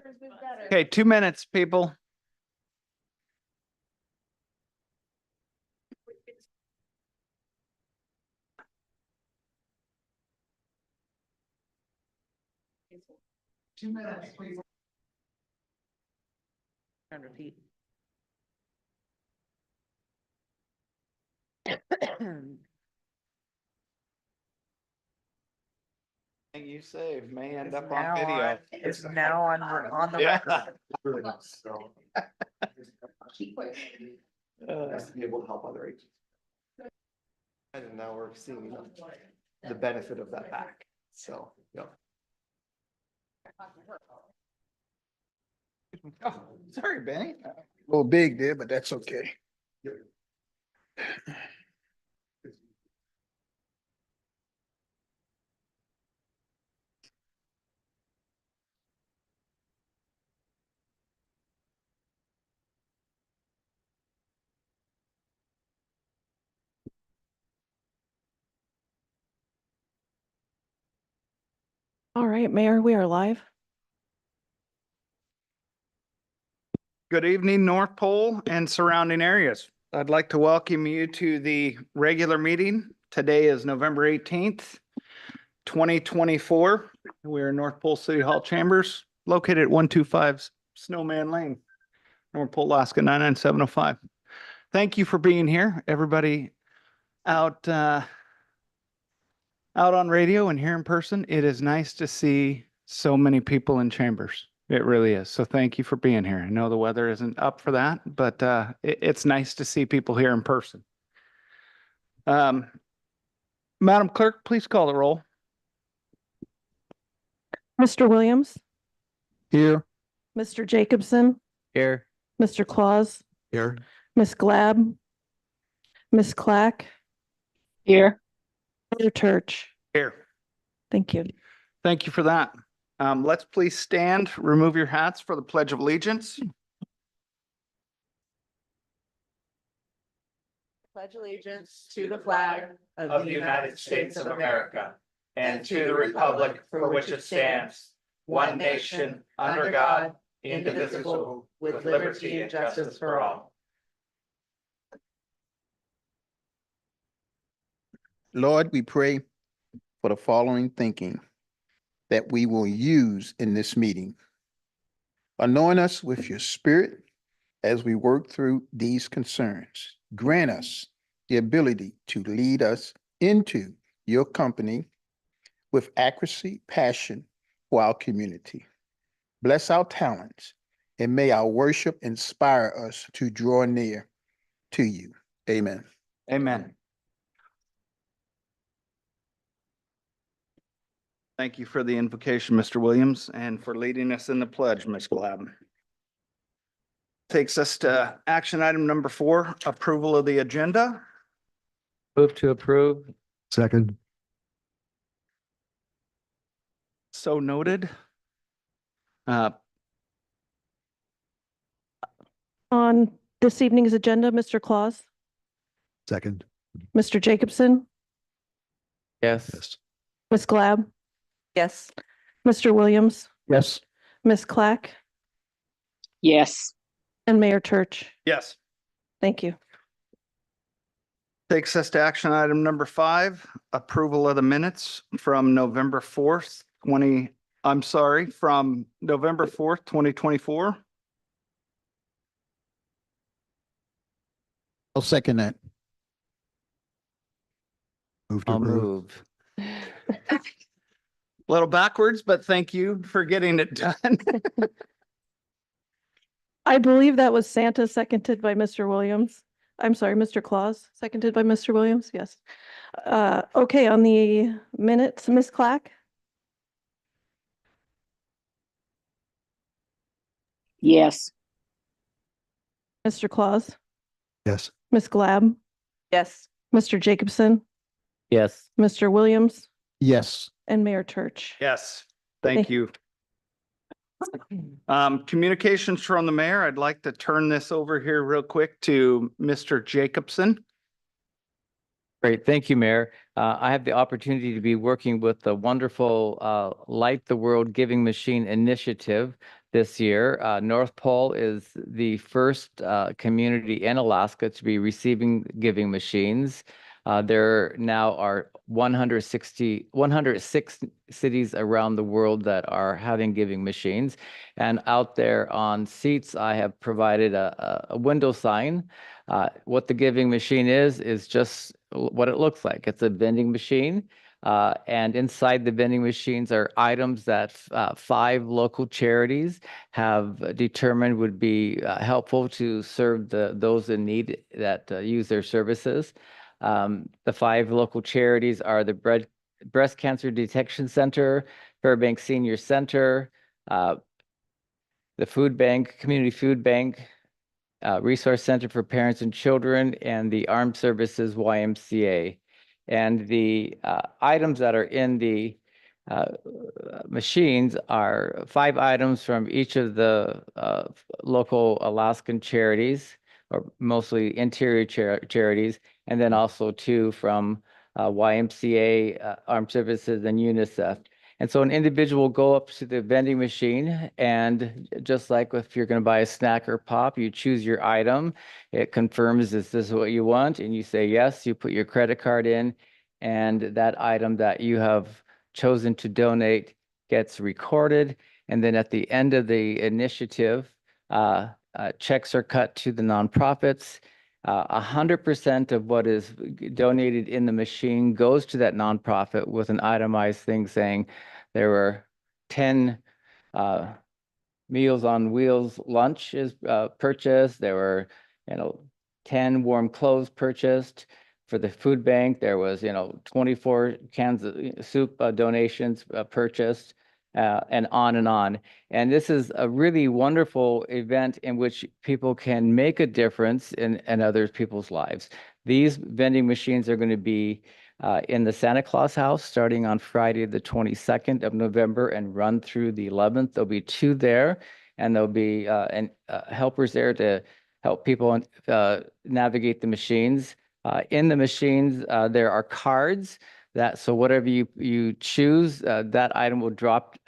Okay, 2 minutes, people. Please. 100 feet. You save may end up Now on video. It's now on the Yeah. record. Be able to help other agents. And now we're seeing the benefit of that back, so, yeah. Oh, sorry, Benny. A little big there, but that's okay. All right, Mayor, we are live. Good evening, North Pole and surrounding areas. I'd like to welcome you to the regular meeting. Today is November 18th, 2024. We're in North Pole City Hall Chambers, located at 125 Snowman Lane, North Pole, Alaska 99705. Thank you for being here, everybody out on radio and here in person. It is nice to see so many people in chambers. It really is. So thank you for being here. I know the weather isn't up for that, but it's nice to see people here in person. Madam Clerk, please call the roll. Mr. Williams, Here. Mr. Jacobson, Here. Mr. Claus, Here. Miss Glab, Miss Clack. Here. Mayor Church. Here. Thank you. Thank you for that. Let's please stand, remove your hats for the Pledge of Allegiance. Pledge allegiance to the flag of the United States of America and to the republic for which it stands, one nation, under God, indivisible, with liberty and justice for all. Lord, we pray for the following thinking that we will use in this meeting. Anoint us with your spirit as we work through these concerns. Grant us the ability to lead us into your company with accuracy, passion for our community. Bless our talents and may our worship inspire us to draw near to you. Amen. Amen. Thank you for the invocation, Mr. Williams, and for leading us in the pledge, Ms. Glab. Takes us to action item number 4, approval of the agenda. Move to approve. Second. So noted. On this evening's agenda, Mr. Claus, Second. Mr. Jacobson, Yes. Miss Glab, Yes. Mr. Williams, Yes. Miss Clack, Yes. and Mayor Church. Yes. Thank you. Takes us to action item number 5, approval of the minutes from November 4th, from November 4th, 2024. I'll second that. I'll move. A little backwards, but thank you for getting it done. I believe that was Santa, seconded by Mr. Williams. I'm sorry, Mr. Claus, seconded by Mr. Williams. Yes. Okay, on the minutes, Miss Clack, Yes. Mr. Claus, Yes. Miss Glab, Yes. Mr. Jacobson, Yes. Mr. Williams, Yes. and Mayor Church. Yes, thank you. Communications from the mayor. I'd like to turn this over here real quick to Mr. Jacobson. Great, thank you, Mayor. I have the opportunity to be working with the wonderful Light the World Giving Machine Initiative this year. North Pole is the first community in Alaska to be receiving giving machines. There now are 106 cities around the world that are having giving machines. And out there on seats, I have provided a window sign. What the giving machine is just what it looks like. It's a vending machine. And inside the vending machines are items that 5 local charities have determined would be helpful to serve those in need that use their services. The 5 local charities are the Breast Cancer Detection Center, Fairbanks Senior Center, the Food Bank, Community Food Bank, Resource Center for Parents and Children, and the Armed Services YMCA. And the items that are in the machines are 5 items from each of the local Alaskan charities, or mostly interior charities, and then also 2 from YMCA, Armed Services, and UNICEF. And so an individual will go up to the vending machine, and just like if you're going to buy a snack or pop, you choose your item. It confirms, is this what you want? And you say yes, you put your credit card in, and that item that you have chosen to donate gets recorded. And then at the end of the initiative, checks are cut to the nonprofits. 100% of what is donated in the machine goes to that nonprofit with an itemized thing saying there were 10 Meals on Wheels lunch is purchased. There were, 10 warm clothes purchased. For the food bank, there was, 24 cans of soup donations purchased, and on and on. And this is a really wonderful event in which people can make a difference in other people's lives. These vending machines are going to be in the Santa Claus house starting on Friday, the 22nd of November, and run through the 11th. There'll be 2 there, and there'll be helpers there to help people navigate the machines. In the machines, there are cards so whatever you choose, that item will drop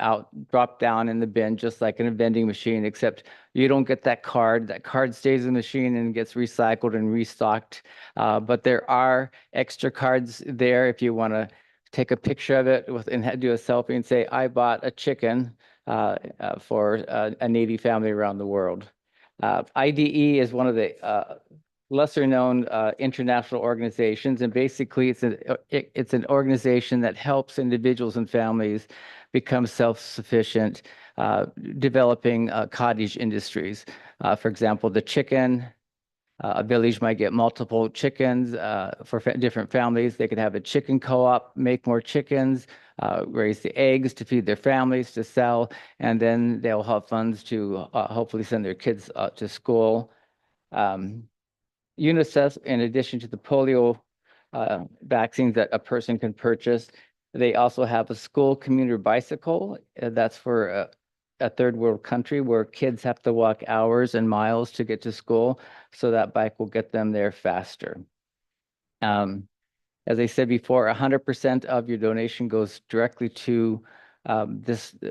down in the bin, just like in a vending machine, except you don't get that card. That card stays in the machine and gets recycled and restocked. But there are extra cards there if you want to take a picture of it and do a selfie and say, I bought a chicken for a needy family around the world. IDE is one of the lesser known international organizations, and basically it's an organization that helps individuals and families become self-sufficient, developing cottage industries. For example, the chicken, a village might get multiple chickens for different families. They could have a chicken co-op, make more chickens, raise the eggs to feed their families, to sell, and then they'll have funds to hopefully send their kids to school. UNICEF, in addition to the polio vaccines that a person can purchase, they also have a school commuter bicycle. That's for a third world country where kids have to walk hours and miles to get to school. So that bike will get them there faster. As I said before, 100% of your donation goes directly to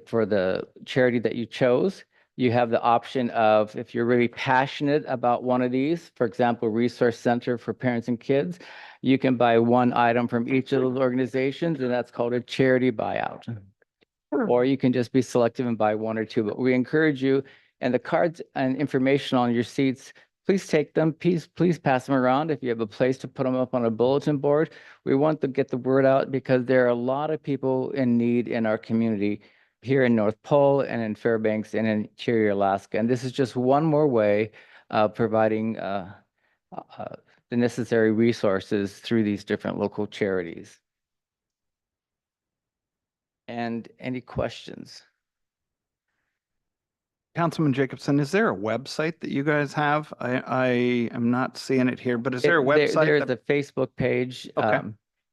for the charity that you chose. You have the option of, if you're really passionate about one of these, for example, Resource Center for Parents and Kids, you can buy 1 item from each of those organizations, and that's called a charity buyout. Or you can just be selective and buy 1 or 2. But we encourage you, and the cards and information on your seats, please take them. Please pass them around. If you have a place to put them up on a bulletin board, we want to get the word out because there are a lot of people in need in our community here in North Pole and in Fairbanks and in interior Alaska. And this is just one more way of providing the necessary resources through these different local charities. And any questions? Councilman Jacobson, is there a website that you guys have? I am not seeing it here, but is there a website? There's that- a Facebook page, Okay.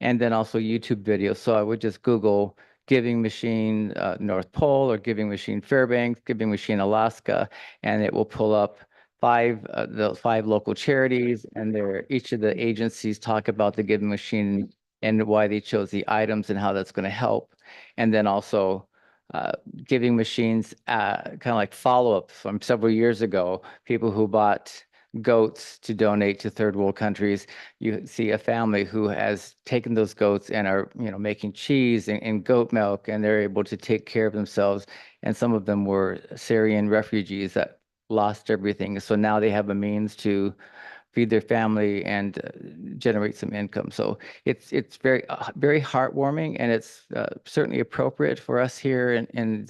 and then also YouTube videos. So I would just Google Giving Machine North Pole or Giving Machine Fairbanks, Giving Machine Alaska, and it will pull up the five local charities, and each of the agencies talk about the giving machine and why they chose the items and how that's going to help. And then also giving machines, kind of like follow-up from several years ago, people who bought goats to donate to third world countries. You see a family who has taken those goats and are, making cheese and goat milk, and they're able to take care of themselves. And some of them were Syrian refugees that lost everything. So now they have a means to feed their family and generate some income. So it's very heartwarming, and it's certainly appropriate for us here in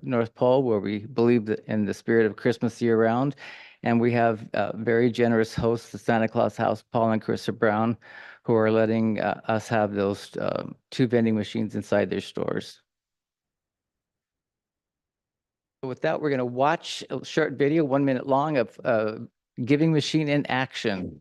North Pole, where we believe that in the spirit of Christmas year round. And we have very generous hosts, the Santa Claus House, Paul and Carissa Brown, who are letting us have those two vending machines inside their stores. With that, we're going to watch a short video, 1 minute long, of giving machine in action.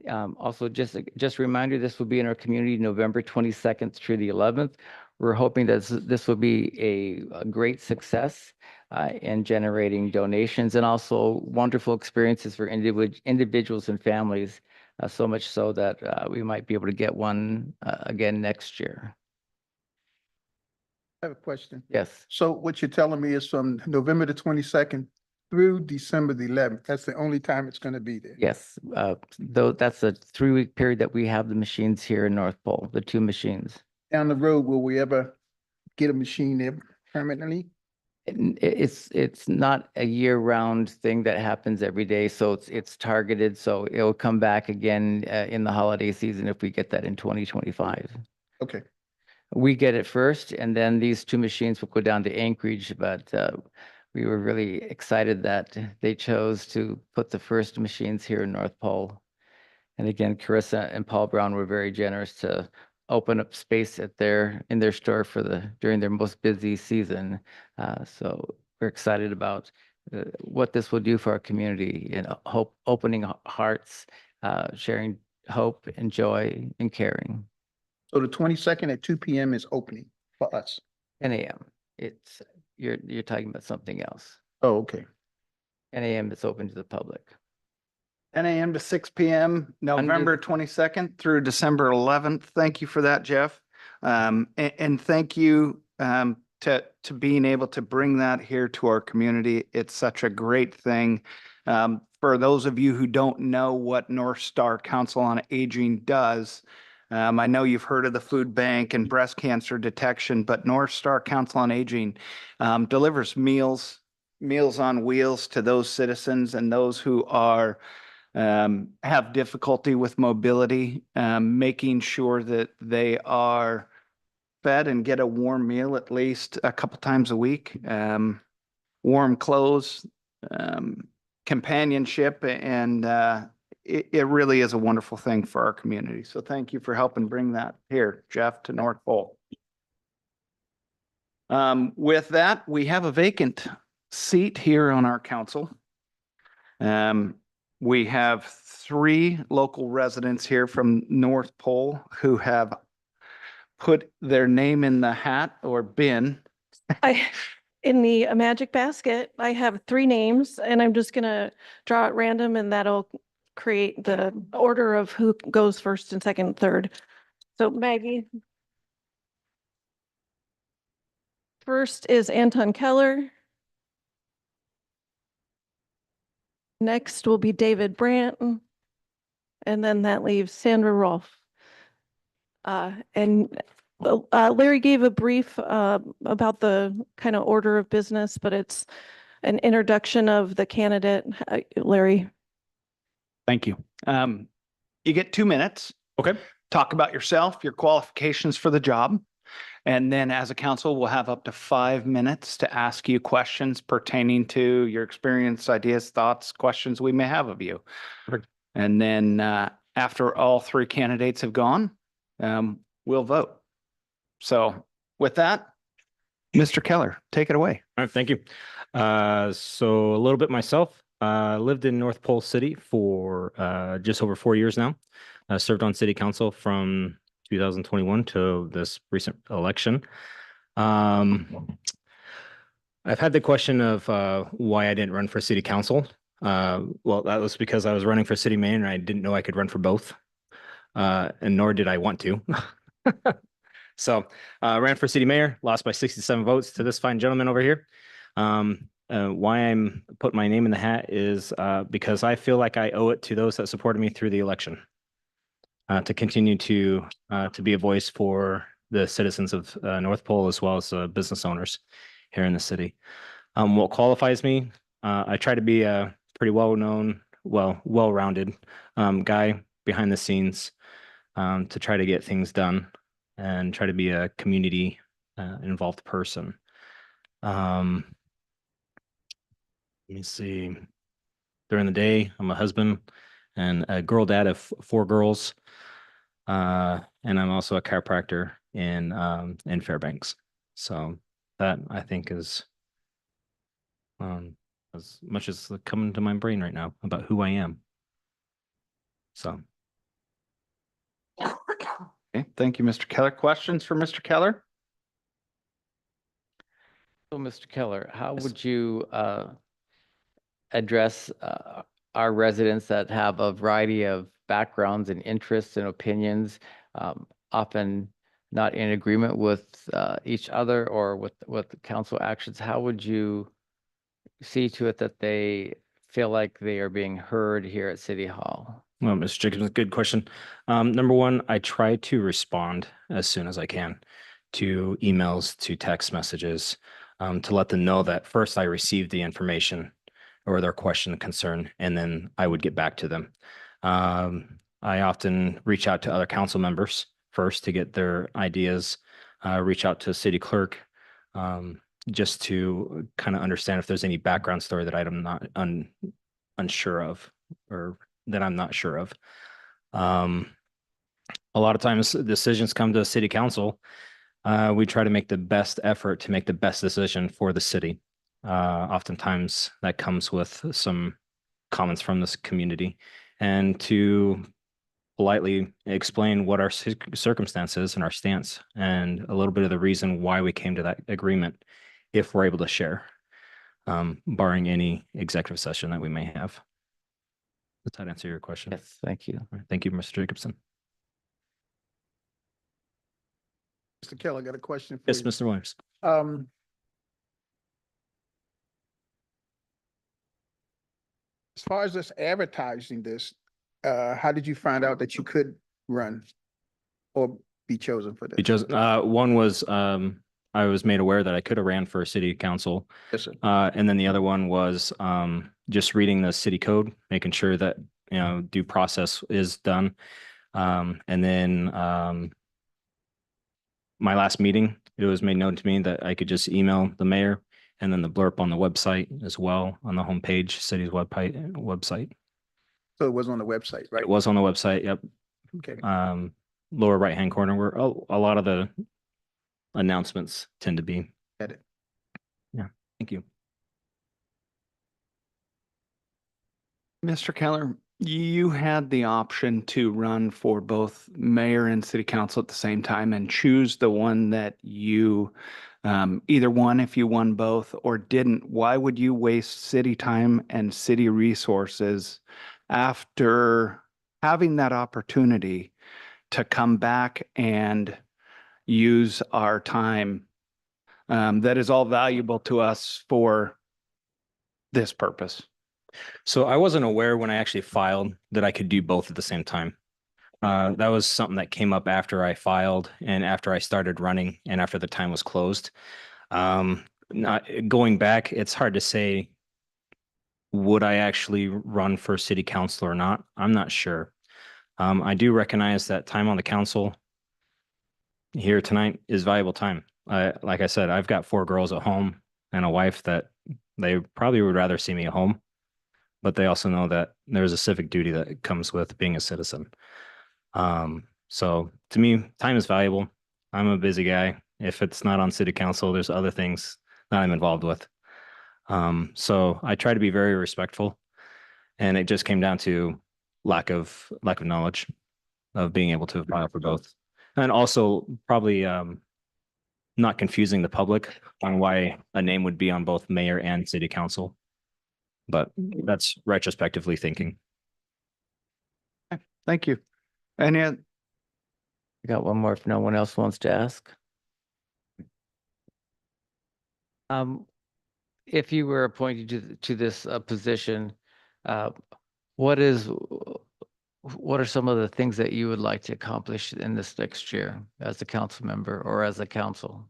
And also, just a reminder, this will be in our community November 22nd through the 11th. We're hoping that this will be a great success in generating donations, and also wonderful experiences for individuals and families, so much so that we might be able to get one again next year. I have a question. Yes. So what you're telling me is from November the 22nd through December the 11th. That's the only time it's going to be there. Yes, though that's a 3-week period that we have the machines here in North Pole, the two machines. Down the road, will we ever get a machine there permanently? It's not a year-round thing that happens every day, so it's targeted. So it'll come back again in the holiday season if we get that in 2025. Okay. We get it first, and then these two machines will go down to Anchorage. But we were really excited that they chose to put the first machines here in North Pole. And again, Carissa and Paul Brown were very generous to open up space in their store during their most busy season. So we're excited about what this will do for our community, opening hearts, sharing hope and joy and caring. So the 22nd at 2 p.m. is opening for us. 10 a.m. You're talking about something else. Oh, okay. 10 a.m. it's open to the public. 10 a.m. to 6 p.m., November 22nd through December 11th. Thank you for that, Jeff. And thank you to being able to bring that here to our community. It's such a great thing. For those of you who don't know what North Star Council on Aging does, I know you've heard of the food bank and breast cancer detection, but North Star Council on Aging delivers meals on wheels to those citizens and those who are have difficulty with mobility, making sure that they are fed and get a warm meal at least a couple times a week, warm clothes, companionship, and it really is a wonderful thing for our community. So thank you for helping bring that here, Jeff, to North Pole. With that, we have a vacant seat here on our council. We have 3 local residents here from North Pole who have put their name in the hat or bin. In the magic basket, I have 3 names, and I'm just gonna draw at random, and that'll create the order of who goes first and second, and third. So Maggie. First is Anton Keller. Next will be David Brandt. And then that leaves Sandra Rolfe. And Larry gave a brief about the kind of order of business, but it's an introduction of the candidate. Larry. Thank you. You get 2 minutes. Okay. Talk about yourself, your qualifications for the job. And then as a council, we'll have up to 5 minutes to ask you questions pertaining to your experience, ideas, thoughts, questions we may have of you. Perfect. And then after all 3 candidates have gone, we'll vote. So with that, Mr. Keller, take it away. All right, thank you. So a little bit myself. Lived in North Pole City for just over 4 years now. Served on city council from 2021 to this recent election. I've had the question of why I didn't run for city council. Well, that was because I was running for city mayor and I didn't know I could run for both, and nor did I want to. So ran for city mayor, lost by 67 votes to this fine gentleman over here. Why I'm putting my name in the hat is because I feel like I owe it to those that supported me through the election to continue to be a voice for the citizens of North Pole as well as business owners here in the city. What qualifies me? I try to be a pretty well-known, well-rounded guy behind the scenes to try to get things done and try to be a community involved person. Let me see. During the day, I'm a husband and a girl dad of 4 girls. And I'm also a chiropractor in Fairbanks. So that I think is as much as coming to my brain right now about who I am. So Okay, thank you, Mr. Keller. Questions for Mr. Keller? So, Mr. Keller, how Yes. would you address our residents that have a variety of backgrounds and interests and opinions, often not in agreement with each other or with the council actions? How would you see to it that they feel like they are being heard here at City Hall? well, Mr. Jacobs, good question. Number one, I try to respond as soon as I can to emails, to text messages, to let them know that first I received the information or their question and concern, and then I would get back to them. I often reach out to other council members first to get their ideas, reach out to city clerk, just to kind of understand if there's any background story that I'm not unsure of or that I'm not sure of. A lot of times decisions come to city council. We try to make the best effort to make the best decision for the city. Oftentimes that comes with some comments from this community and to politely explain what our circumstances and our stance and a little bit of the reason why we came to that agreement if we're able to share, barring any executive session that we may have. Does that answer your question? Yes, thank you. All right, thank you, Mr. Jacobson. Mr. Keller, I got a question for Yes, you. Mr. Williams. As far as us advertising this, how did you find out that you could run or be chosen for this? Because one was I was made aware that I could have ran for city council. Yes, sir. And then the other one was just reading the city code, making sure that, you know, due process is done. And then my last meeting, it was made known to me that I could just email the mayor and then the blurb on the website as well, on the homepage, city's website. So it was on the website, right? It was on the website, yep. Okay. Lower right-hand corner where a lot of the announcements tend to be. Got it. Yeah, thank you. Mr. Keller, you had the option to run for both mayor and city council at the same time and choose the one that you either one if you won both or didn't. Why would you waste city time and city resources after having that opportunity to come back and use our time that is all valuable to us for this purpose. So I wasn't aware when I actually filed that I could do both at the same time. That was something that came up after I filed and after I started running and after the time was closed. Not going back, it's hard to say, would I actually run for city council or not? I'm not sure. I do recognize that time on the council here tonight is valuable time. Like I said, I've got 4 girls at home and a wife that they probably would rather see me at home, but they also know that there's a civic duty that comes with being a citizen. So to me, time is valuable. I'm a busy guy. If it's not on city council, there's other things that I'm involved with. So I try to be very respectful, and it just came down to lack of knowledge of being able to file for both, and also probably not confusing the public on why a name would be on both mayor and city council. But that's retrospectively thinking. Thank you. Any, oth- I got one more if no one else wants to ask. If you were appointed to this position, uh, what are some of the things that you would like to accomplish in this next year as a council member or as a council?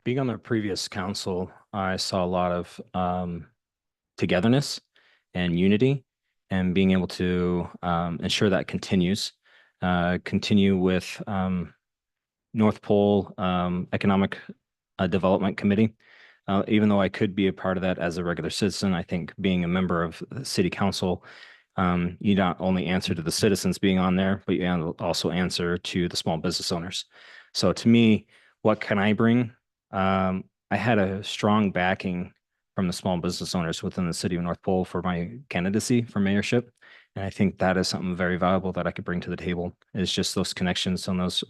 Being on the previous council, I saw a lot of togetherness and unity, and being able to ensure that continues. Continue with North Pole Economic Development Committee. Even though I could be a part of that as a regular citizen, I think being a member of the city council, you not only answer to the citizens being on there, but you also answer to the small business owners. So to me, what can I bring? I had a strong backing from the small business owners within the city of North Pole for my candidacy for mayorship. And I think that is something very valuable that I could bring to the table, is just those connections and those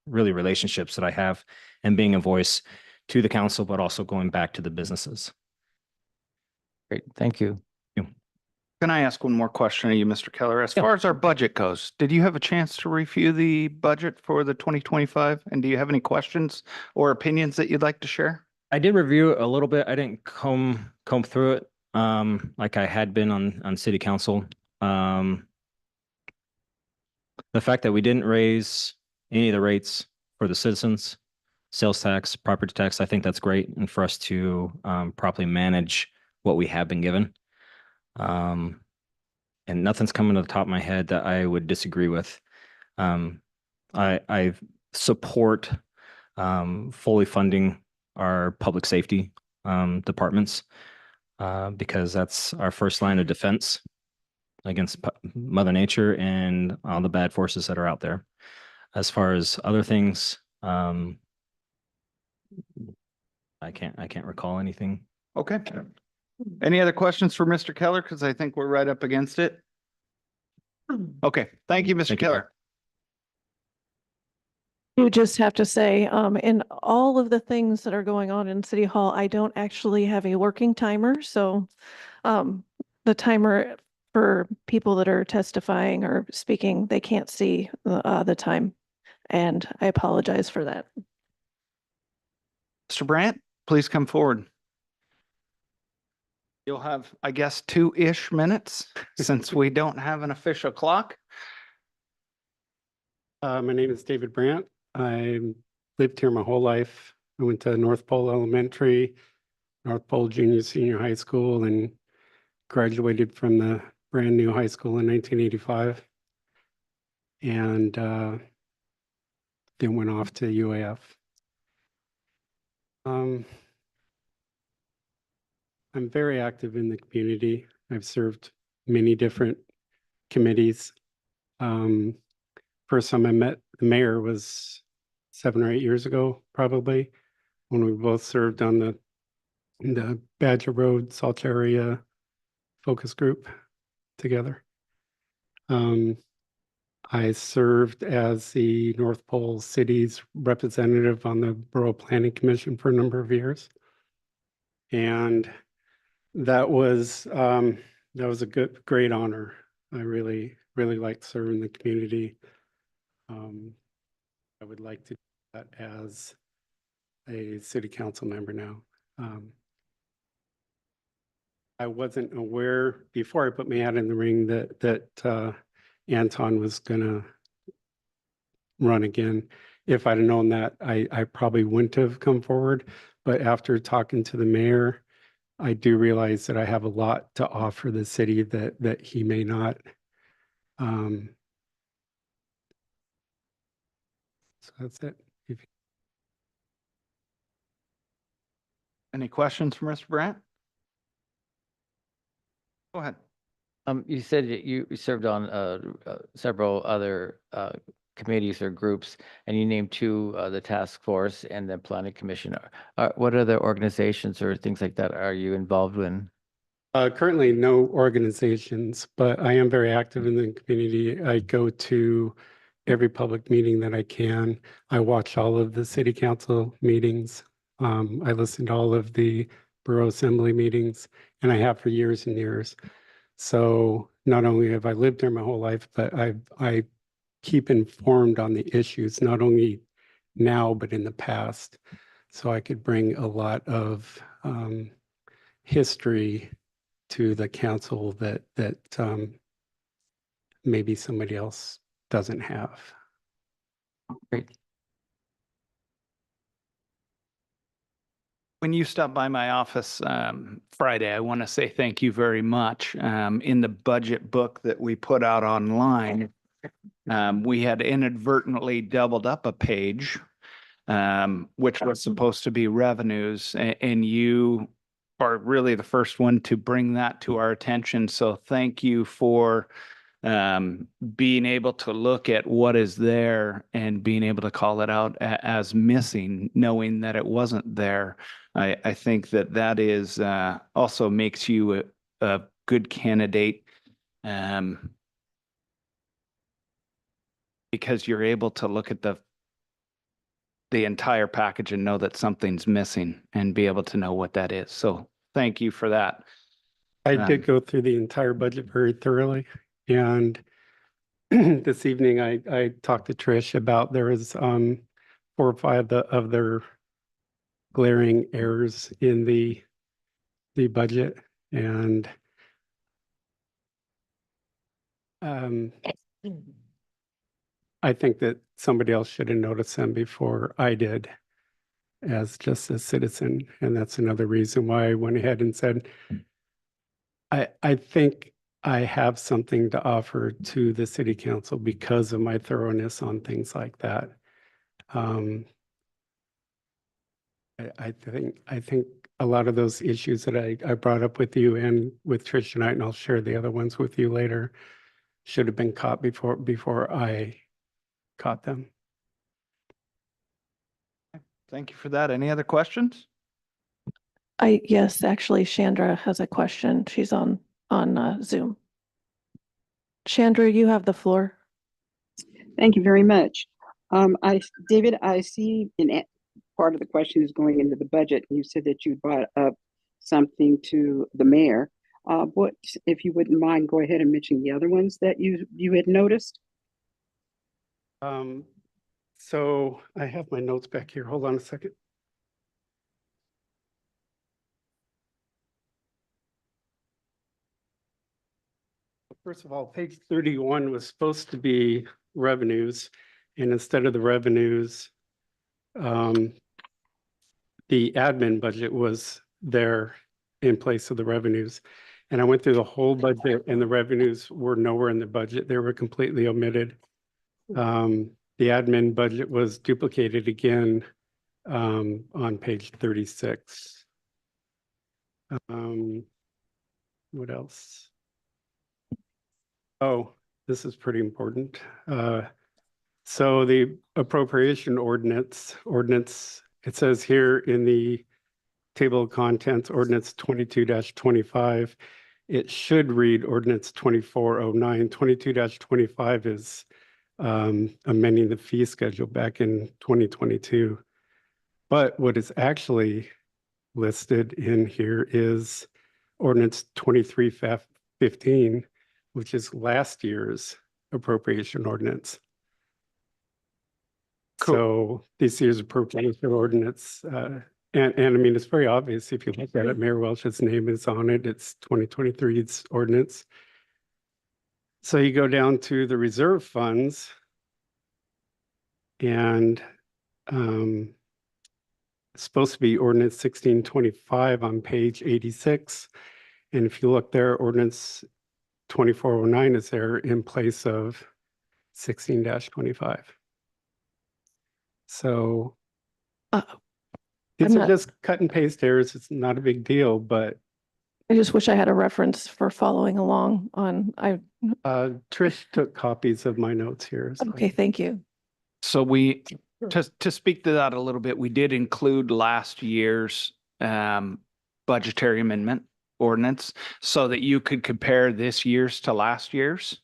really relationships that I have, and being a voice to the council, but also going back to the businesses. Great, thank you. can I ask one more question of you, Mr. Keller? As Yeah. far as our budget goes, did you have a chance to review the budget for the 2025? And do you have any questions or opinions that you'd like to share? I did review it a little bit. I didn't comb through it like I had been on city council. The fact that we didn't raise any of the rates for the citizens, sales tax, property tax, I think that's great, and for us to properly manage what we have been given. And nothing's coming to the top of my head that I would disagree with. I support fully funding our public safety departments because that's our first line of defense against Mother Nature and all the bad forces that are out there. As far as other things, I can't recall anything. Okay. Any other questions for Mr. Keller? Because I think we're right up against it. Okay, thank you, Mr. Thank you. Keller. You just have to say, in all of the things that are going on in City Hall, I don't actually have a working timer, so the timer for people that are testifying or speaking, they can't see the time, and I apologize for that. Mr. Brandt, please come forward. You'll have, I guess, 2-ish minutes since we don't have an official clock. My name is David Brandt. I lived here my whole life. I went to North Pole Elementary, North Pole Junior Senior High School, and graduated from the brand new high school in 1985. And then went off to UAF. I'm very active in the community. I've served many different committees. First time I met the mayor was 7 or 8 years ago, probably, when we both served on the Badger Road Salt Area focus group together. I served as the North Pole City's representative on the Borough Planning Commission for a number of years. And that was a great honor. I really liked serving the community. I would like to do that as a city council member now. I wasn't aware before I put my hat in the ring that Anton was gonna run again. If I'd have known that, I probably wouldn't have come forward. But after talking to the mayor, I do realize that I have a lot to offer the city that he may not. So that's it. Any questions for Mr. Brandt? Go ahead. You said that you served on several other committees or groups, and you named two, the task force and the planning commission. What other organizations or things like that are you involved in? Currently, no organizations, but I am very active in the community. I go to every public meeting that I can. I watch all of the city council meetings. I listen to all of the borough assembly meetings, and I have for years and years. So not only have I lived here my whole life, but I keep informed on the issues, not only now, but in the past. So I could bring a lot of history to the council that maybe somebody else doesn't have. Great. When you stopped by my office Friday, I want to say thank you very much. In the budget book that we put out online, we had inadvertently doubled up a page, which was supposed to be revenues, and you are really the first one to bring that to our attention. So thank you for being able to look at what is there and being able to call it out as missing, knowing that it wasn't there. I think that is also makes you a good candidate because you're able to look at the entire package and know that something's missing and be able to know what that is. So thank you for that. I did go through the entire budget very thoroughly, and this evening I talked to Trish about there was 4 or 5 of their glaring errors in the budget, and I think that somebody else should have noticed them before I did as just a citizen. And that's another reason why I went ahead and said, I think I have something to offer to the city council because of my thoroughness on things like that. I think a lot of those issues that I brought up with you and with Trish tonight, and I'll share the other ones with you later, should have been caught before I caught them. Thank you for that. Any other questions? Yes, actually, Chandra has a question. She's on Zoom. Chandra, you have the floor. Thank you very much. David, I see part of the question is going into the budget. You said that you brought up something to the mayor. What, if you wouldn't mind, go ahead and mention the other ones that you had noticed? So I have my notes back here. Hold on a second. First of all, page 31 was supposed to be revenues, and instead of the revenues, the admin budget was there in place of the revenues. And I went through the whole budget, and the revenues were nowhere in the budget. They were completely omitted. The admin budget was duplicated again on page 36. What else? Oh, this is pretty important. So the appropriation ordinance, it says here in the table of contents, ordinance 22-25, it should read ordinance 2409. 22-25 is amending the fee schedule back in 2022. But what is actually listed in here is ordinance 2315, which is last year's appropriation ordinance. Cool. So this year's appropriation ordinance, and I mean, it's very obvious if you look at it, Mayor Welch's name is on it. It's 2023's ordinance. So you go down to the reserve funds and it's supposed to be ordinance 1625 on page 86. And if you look there, ordinance 2409 is there in place of 16-25. So Uh, these I'm are not- just cut and paste errors. It's not a big deal, but I just wish I had a reference for following along on, Trish took copies of my notes here. so- okay, thank you. So to speak to that a little bit, we did include last year's budgetary amendment ordinance so that you could compare this year's to last year's.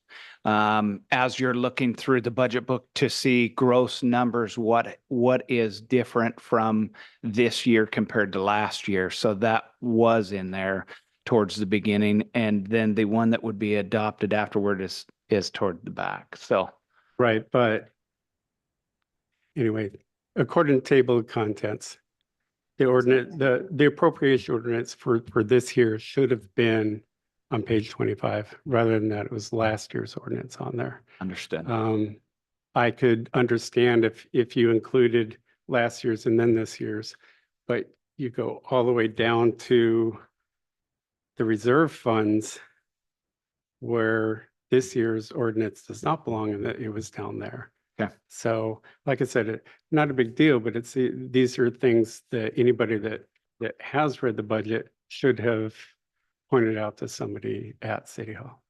As you're looking through the budget book to see gross numbers, what is different from this year compared to last year. So that was in there towards the beginning, and then the one that would be adopted afterward is toward the back. So Right, but anyway, according to table of contents, the ordinance, the appropriation ordinance for this year should have been on page 25. Rather than that, it was last year's ordinance on there. understood. I could understand if you included last year's and then this year's, but you go all the way down to the reserve funds where this year's ordinance does not belong and that it was down there. Okay. So like I said, not a big deal, but these are things that anybody that has read the budget should have pointed out to somebody at City Hall.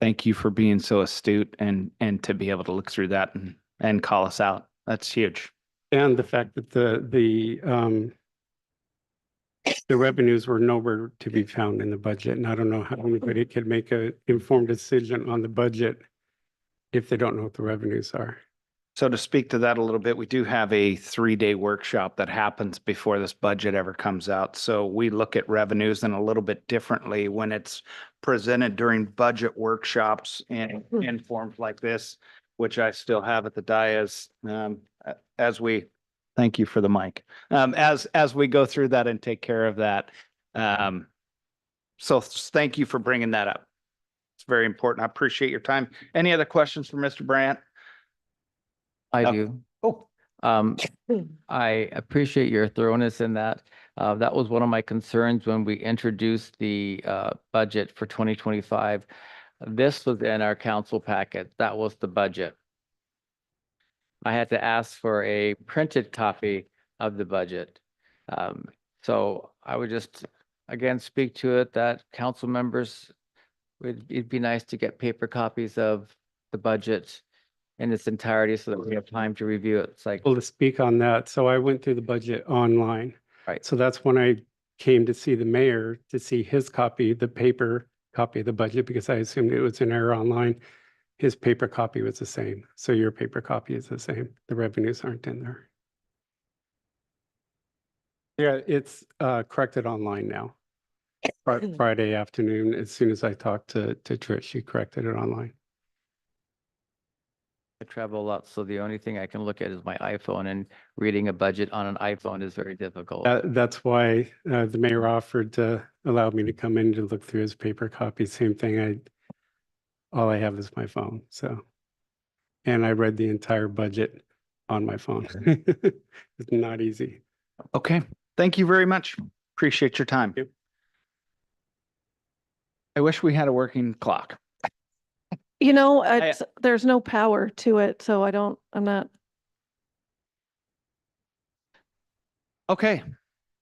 Thank you for being so astute and to be able to look through that and call us out. That's huge. And the fact that the revenues were nowhere to be found in the budget. And I don't know how anybody could make an informed decision on the budget if they don't know what the revenues are. So to speak to that a little bit, we do have a 3-day workshop that happens before this budget ever comes out. So we look at revenues in a little bit differently when it's presented during budget workshops in forms like this, which I still have at the dais, as we, thank you for the mic, as we go through that and take care of that. So thank you for bringing that up. It's very important. I appreciate your time. Any other questions for Mr. Brandt? I No. do. Oh, I appreciate your thoroughness in that. That was one of my concerns when we introduced the budget for 2025. This was in our council packet. That was the budget. I had to ask for a printed copy of the budget. So I would just, again, speak to it that council members, it'd be nice to get paper copies of the budget in its entirety so that we have time to review it. It's like, Well, to speak on that, so I went through the budget online. Right. So that's when I came to see the mayor to see his copy, the paper copy of the budget, because I assumed it was an error online. His paper copy was the same. So your paper copy is the same. The revenues aren't in there. Yeah, it's corrected online now. Friday afternoon, as soon as I talked to Trish, she corrected it online. I travel a lot, so the only thing I can look at is my iPhone, and reading a budget on an iPhone is very difficult. That's why the mayor offered to allow me to come in to look through his paper copy. Same thing. All I have is my phone. So, and I read the entire budget on my phone. It's not easy. okay. Thank you very much. Appreciate your time. Yep. I wish we had a working clock. You know, there's no power to it, so I'm not. Okay.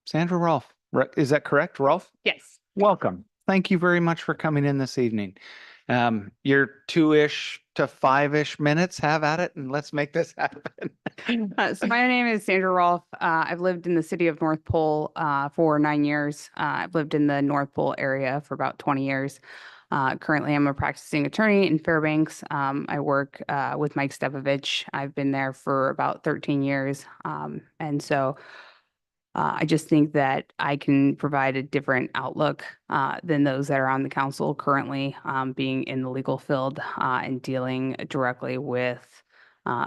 Sandra Rolfe, is that correct, Rolfe? Yes. Welcome. Thank you very much for coming in this evening. Your 2-ish to 5-ish minutes, have at it, and let's make this happen. So my name is Sandra Rolfe. I've lived in the city of North Pole for 9 years. I've lived in the North Pole area for about 20 years. Currently, I'm a practicing attorney in Fairbanks. I work with Mike Stevovich. I've been there for about 13 years. And so I just think that I can provide a different outlook than those that are on the council currently, being in the legal field and dealing directly with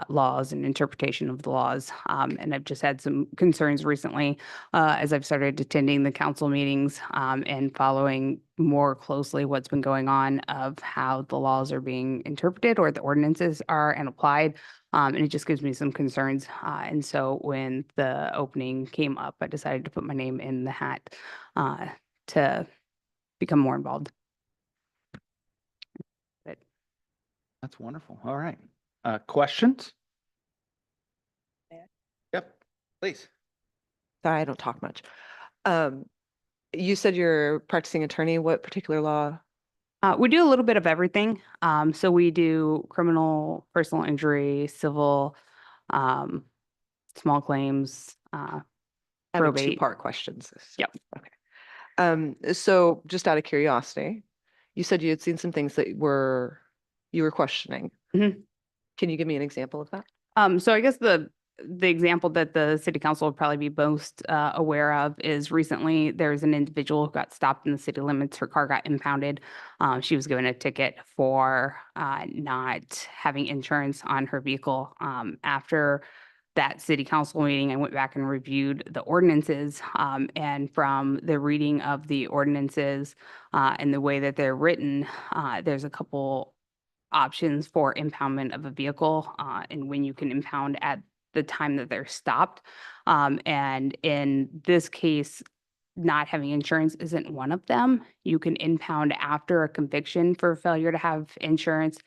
laws and interpretation of the laws. And I've just had some concerns recently as I've started attending the council meetings and following more closely what's been going on of how the laws are being interpreted or the ordinances are and applied. And it just gives me some concerns. And so when the opening came up, I decided to put my name in the hat to become more involved. But That's wonderful. All right. Questions? Yep, please. Sorry, I don't talk much. You said you're a practicing attorney. What particular law? we do a little bit of everything. So we do criminal, personal injury, civil, um, small claims, I have a probate. two-part questions. Yep. Okay. So just out of curiosity, you said you had seen some things that you were questioning. Mhm. Can you give me an example of that? So I guess the example that the city council would probably be most aware of is recently there's an individual who got stopped in the city limits. Her car got impounded. She was given a ticket for not having insurance on her vehicle. After that city council meeting, I went back and reviewed the ordinances. And from the reading of the ordinances and the way that they're written, there's a couple options for impoundment of a vehicle and when you can impound at the time that they're stopped. And in this case, not having insurance isn't one of them. You can impound after a conviction for failure to have insurance,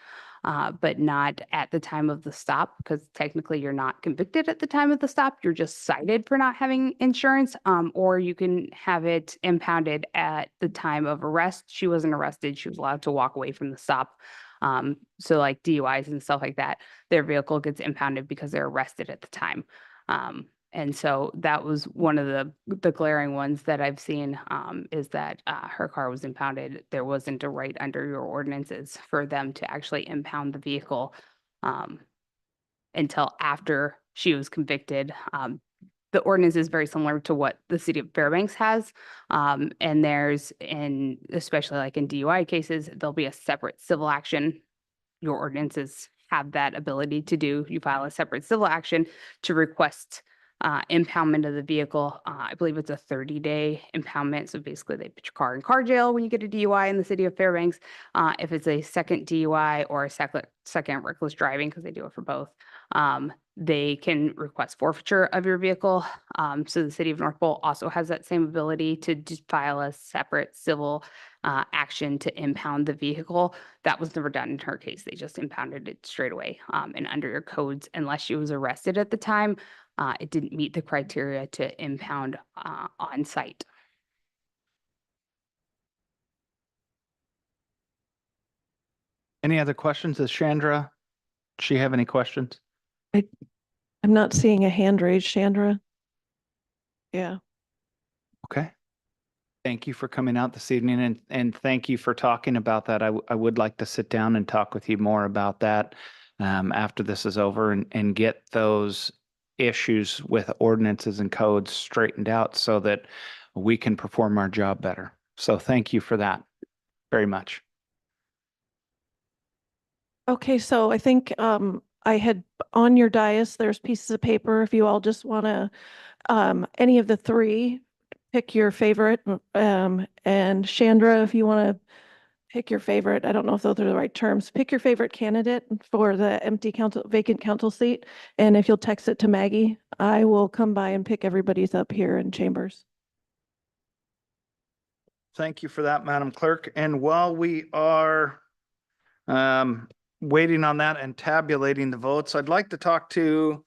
but not at the time of the stop, because technically you're not convicted at the time of the stop. You're just cited for not having insurance, or you can have it impounded at the time of arrest. She wasn't arrested. She was allowed to walk away from the stop. So like DUIs and stuff like that, their vehicle gets impounded because they're arrested at the time. And so that was one of the glaring ones that I've seen is that her car was impounded. There wasn't a right under your ordinances for them to actually impound the vehicle until after she was convicted. The ordinance is very similar to what the city of Fairbanks has. And there's especially like in DUI cases, there'll be a separate civil action. Your ordinances have that ability to do. You file a separate civil action to request impoundment of the vehicle. I believe it's a 30-day impoundment. So basically they put your car in car jail when you get a DUI in the city of Fairbanks. If it's a second DUI or a second reckless driving, because they do it for both, they can request forfeiture of your vehicle. So the city of North Pole also has that same ability to file a separate civil action to impound the vehicle. That was never done in her case. They just impounded it straight away. And under your codes, unless she was arrested at the time, it didn't meet the criteria to impound on site. Any other questions? Does Chandra, does she have any questions? I'm not seeing a hand raised, Chandra. Yeah. Okay. Thank you for coming out this evening and thank you for talking about that. I would like to sit down and talk with you more about that after this is over and get those issues with ordinances and codes straightened out so that we can perform our job better. So thank you for that very much. Okay, so I think I had on your dais, there's pieces of paper. If you all just want to, any of the three, pick your favorite. And Chandra, if you want to pick your favorite, I don't know if those are the right terms, pick your favorite candidate for the vacant council seat. And if you'll text it to Maggie, I will come by and pick everybody's up here in chambers. Thank you for that, Madam Clerk. And while we are waiting on that and tabulating the votes, I'd like to talk to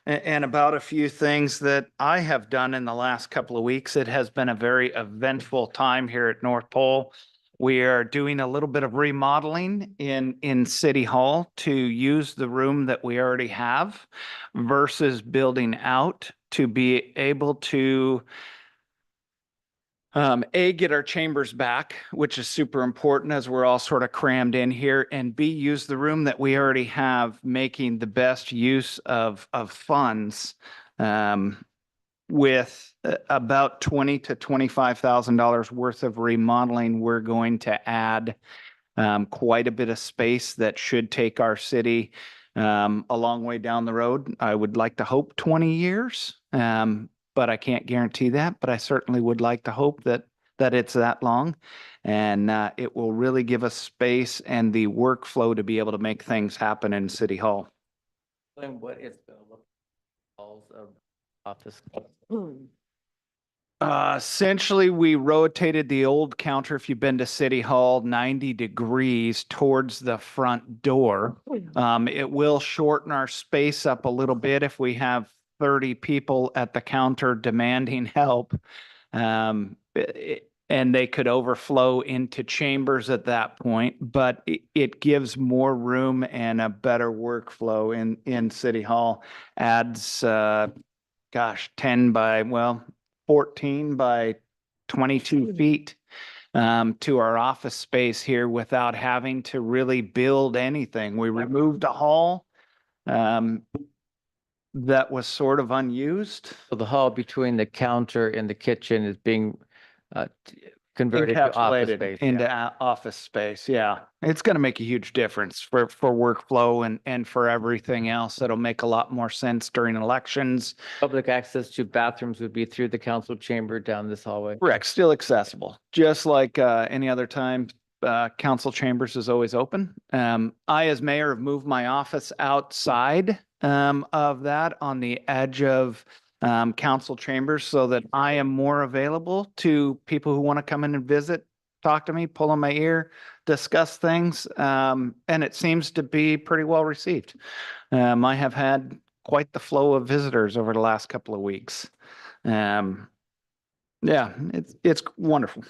and about a few things that I have done in the last couple of weeks. It has been a very eventful time here at North Pole. We are doing a little bit of remodeling in City Hall to use the room that we already have versus building out to be able to get our chambers back, which is super important as we're all sort of crammed in here, and B, use the room that we already have, making the best use of funds with about $20,000 to $25,000 worth of remodeling, we're going to add quite a bit of space that should take our city a long way down the road. I would like to hope 20 years, but I can't guarantee that. But I certainly would like to hope that it's that long, and it will really give us space and the workflow to be able to make things happen in City Hall. And what is the halls of office? Essentially, we rotated the old counter, if you've been to City Hall, 90 degrees towards the front door. It will shorten our space up a little bit if we have 30 people at the counter demanding help. And they could overflow into chambers at that point, but it gives more room and a better workflow in City Hall. Adds, 10 by, 14 by 22 feet to our office space here without having to really build anything. We removed a hall that was sort of unused. So the hall between the counter and the kitchen is being converted to office Encapsulated space. into office space. Yeah, it's going to make a huge difference for workflow and for everything else. It'll make a lot more sense during elections. Public access to bathrooms would be through the council chamber down this hallway. Correct, still accessible, just like any other time. Council chambers is always open. I, as mayor, have moved my office outside of that on the edge of council chambers so that I am more available to people who want to come in and visit, talk to me, pull on my ear, discuss things. And it seems to be pretty well received. I have had quite the flow of visitors over the last couple of weeks. Yeah, it's wonderful.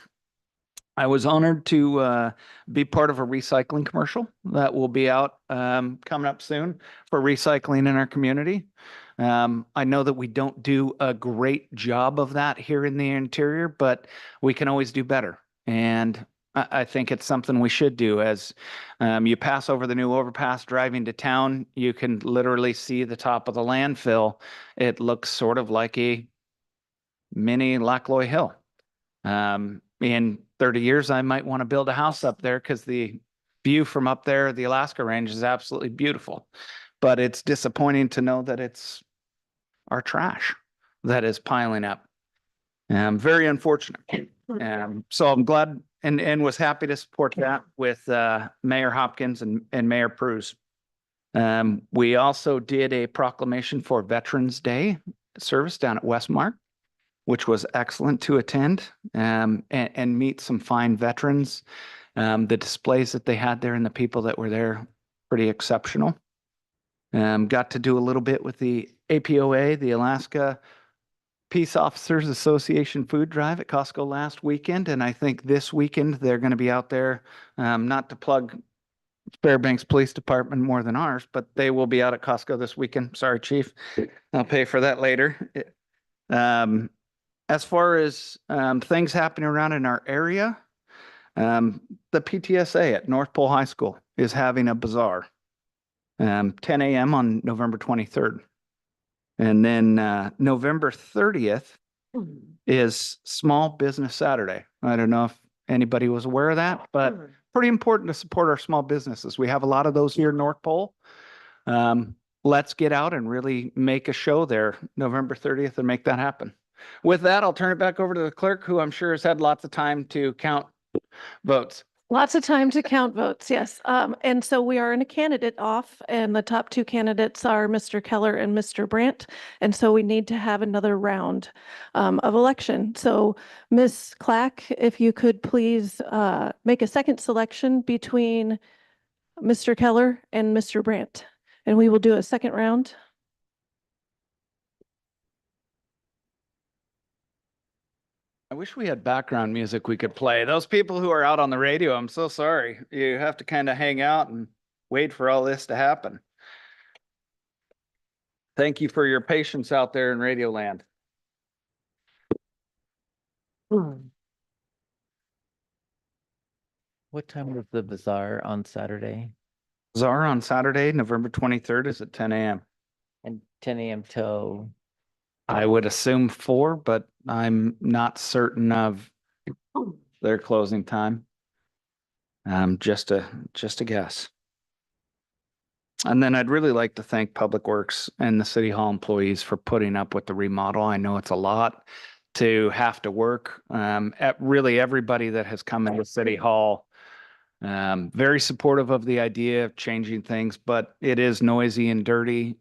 I was honored to be part of a recycling commercial that will be out coming up soon for recycling in our community. I know that we don't do a great job of that here in the interior, but we can always do better. And I think it's something we should do. As you pass over the new overpass driving to town, you can literally see the top of the landfill. It looks sort of like a mini Lockloy Hill. In 30 years, I might want to build a house up there because the view from up there, the Alaska Range, is absolutely beautiful. But it's disappointing to know that it's our trash that is piling up. Very unfortunate. So I'm glad and was happy to support that with Mayor Hopkins and Mayor Pruse. We also did a proclamation for Veterans Day service down at Westmark, which was excellent to attend and meet some fine veterans. The displays that they had there and the people that were there, pretty exceptional. Got to do a little bit with the APOA, the Alaska Peace Officers Association food drive at Costco last weekend. And I think this weekend they're going to be out there, not to plug Fairbanks Police Department more than ours, but they will be out at Costco this weekend. Sorry, Chief. I'll pay for that later. As far as things happening around in our area, the PTSA at North Pole High School is having a bazaar, 10 a.m. on November 23rd. And then November 30th is Small Business Saturday. I don't know if anybody was aware of that, but pretty important to support our small businesses. We have a lot of those here in North Pole. Let's get out and really make a show there November 30th and make that happen. With that, I'll turn it back over to the clerk, who I'm sure has had lots of time to count votes. Lots of time to count votes, yes. And so we are in a candidate off, and the top two candidates are Mr. Keller and Mr. Brandt. And so we need to have another round of election. So Ms. Clack, if you could please make a second selection between Mr. Keller and Mr. Brandt, and we will do a second round. I wish we had background music we could play. Those people who are out on the radio, I'm so sorry. You have to kind of hang out and wait for all this to happen. Thank you for your patience out there in Radio Land. What time was the bazaar on Saturday? Bazaar on Saturday, November 23rd is at 10 a.m. And 10 a.m. till I would assume 4, but I'm not certain of their closing time. Just a guess. And then I'd really like to thank Public Works and the City Hall employees for putting up with the remodel. I know it's a lot to have to work. Really everybody that has come into City Hall, very supportive of the idea of changing things, but it is noisy and dirty.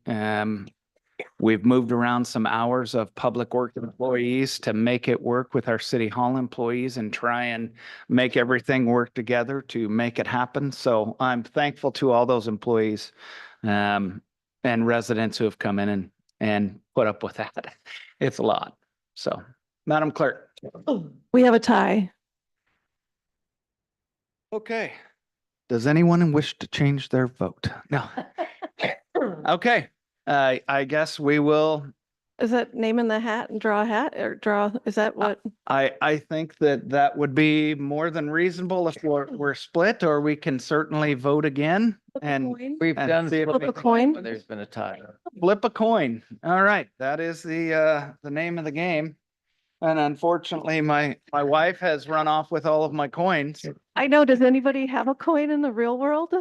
We've moved around some hours of Public Works employees to make it work with our City Hall employees and try and make everything work together to make it happen. So I'm thankful to all those employees and residents who have come in and put up with that. It's a lot. So, Madam Clerk. We have a tie. Okay. Does anyone wish to change their vote? No. Okay. I guess we will. Is that name in the hat and draw a hat or draw? Is that what? I think that would be more than reasonable if we're split, or we can certainly vote again and We've and done see if Flip flipping a coin? when there's been a tie. flip a coin. All right, that is the name of the game. And unfortunately, my wife has run off with all of my coins. I know. Does anybody have a coin in the real world?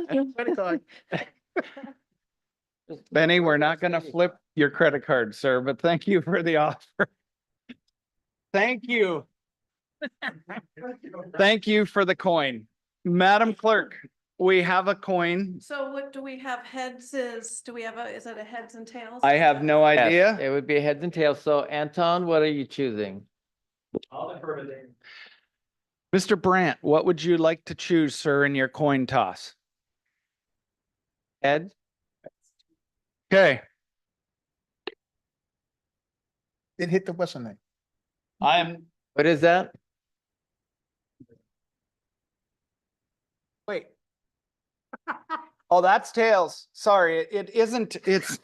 Benny, we're not going to flip your credit card, sir, but thank you for the offer. Thank you. Thank you for the coin. Madam Clerk, we have a coin. So what do we have? Heads is is it a heads and tails? I have no Yes, idea. it would be heads and tails. So Anton, what are you choosing? Mr. Brandt, what would you like to choose, sir, in your coin toss? Head? Okay, It hit the what's her name? I am. What is that? Wait. Oh, that's tails. Sorry, it isn't. It's.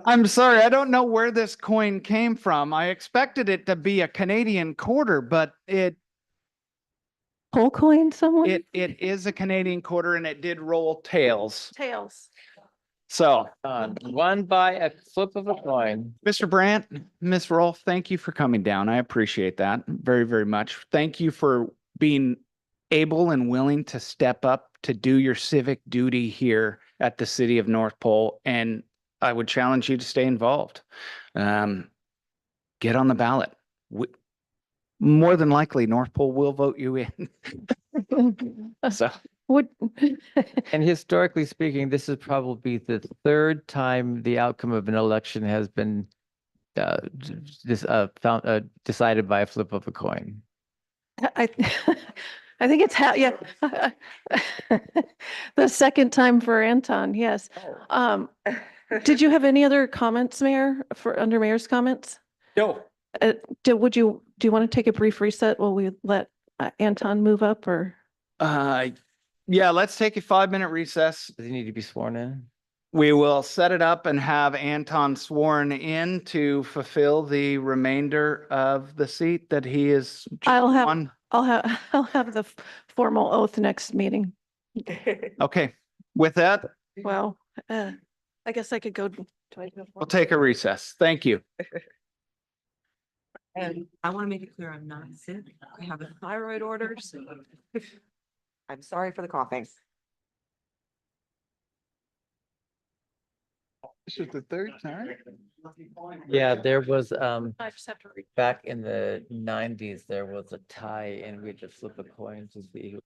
I'm sorry, I don't know where this coin came from. I expected it to be a Canadian quarter, but Whole coin, someone? it is a Canadian quarter and it did roll tails. Tails. So, Won by a flip of a coin. Mr. Brandt, Ms. Rolfe, thank you for coming down. I appreciate that very, very much. Thank you for being able and willing to step up to do your civic duty here at the city of North Pole. And I would challenge you to stay involved. Get on the ballot. More than likely, North Pole will vote you in. So, Would, And historically speaking, this is probably the third time the outcome of an election has been decided by a flip of a coin. I, I think it's yeah. The second time for Anton, yes. Did you have any other comments, Mayor, under Mayor's comments? no. Do you want to take a brief reset while we let Anton move up or? Yeah, let's take a 5-minute recess. Does he need to be sworn in? We will set it up and have Anton sworn in to fulfill the remainder of the seat that he is on. I'll have the formal oath next meeting. Okay, with that, Well, I guess I could go. we'll take a recess. Thank you. And I want to make it clear, I'm not sick. I have a thyroid order, so. I'm sorry for the coughing. This is the third time? Yeah, there was, I just have to read. back in the 90s, there was a tie and we had to flip a coin to see who.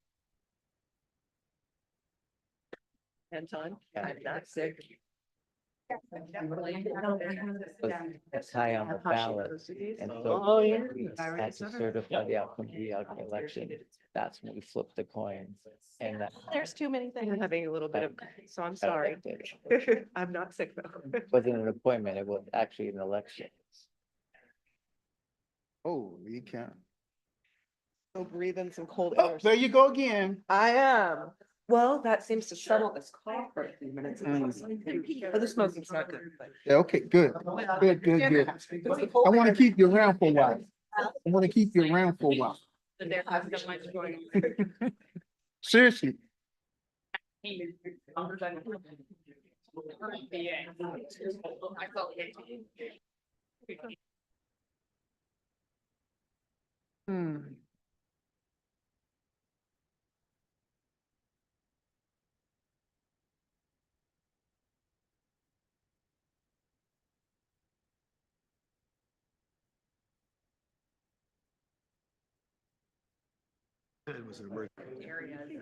Anton, I'm not sick. A tie on the ballot. And so Oh, yeah. we had to certify the outcome of the election. That's when we flipped the coins. And that There's too many I'm things. having a little bit of, so I'm sorry. I'm not sick though. wasn't an appointment, it was actually an election. Oh, you can't. Go breathe in some cold Oh, air. there you go again. I am. Well, that seems to settle this cough for a few minutes. Oh, the smoking's not good. Yeah, okay, good. Good, good, good. I want to keep you around for a while. I want to keep you around for a while. Seriously. Hmm. It was an emergency.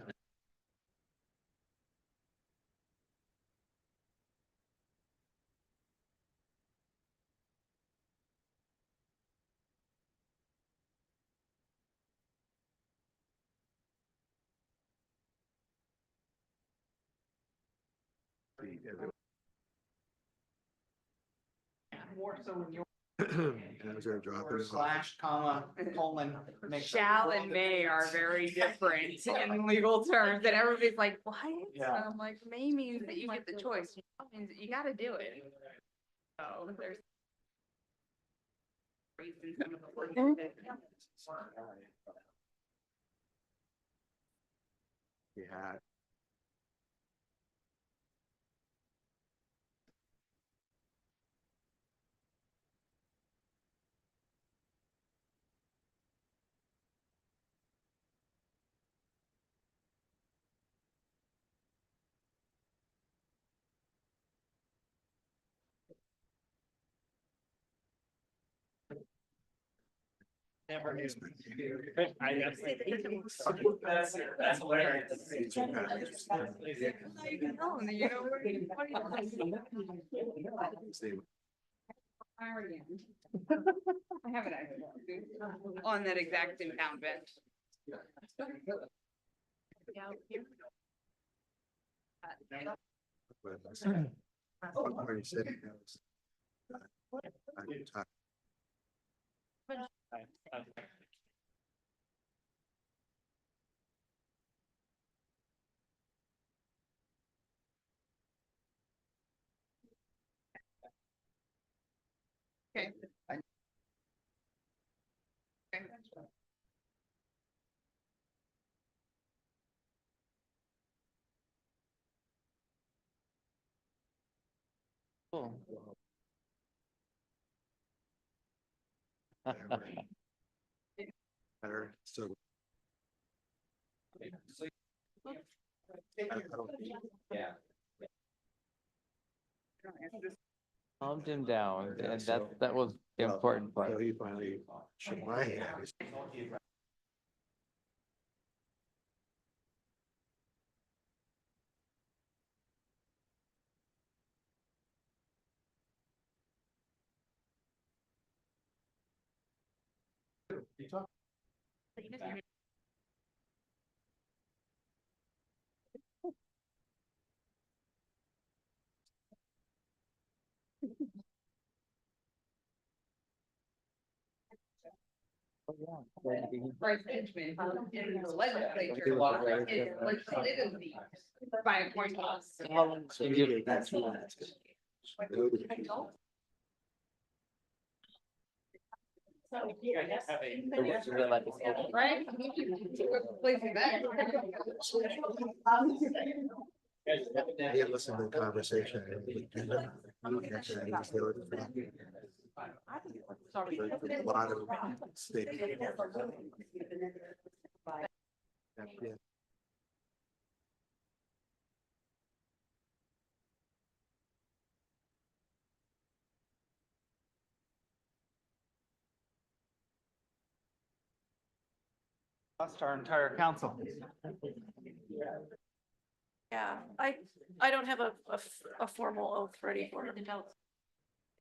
More so when you're As they're dropping. slash, comma, colon. makes a Shall world and of may are difference. very different in legal terms, and everybody's like, what? Yeah. And I'm like, may means that you get the choice, shall means that you gotta do it. So there's. reasons some of the words that- Yeah. Never knew. That's hilarious. No, you know, what do you- I have it actually on that exact impoundment. Okay. Okay. Better, so. Yeah. Calmed him down, and that was the important part. So he finally shook my hand. Bryce Benjamin, in the legislature, is legislatively by appointment. So he gave that to me. Right? Please do that. He listened to the conversation. A lot of state. Yeah. Lost our entire council. Yeah, I don't have a formal oath ready for it.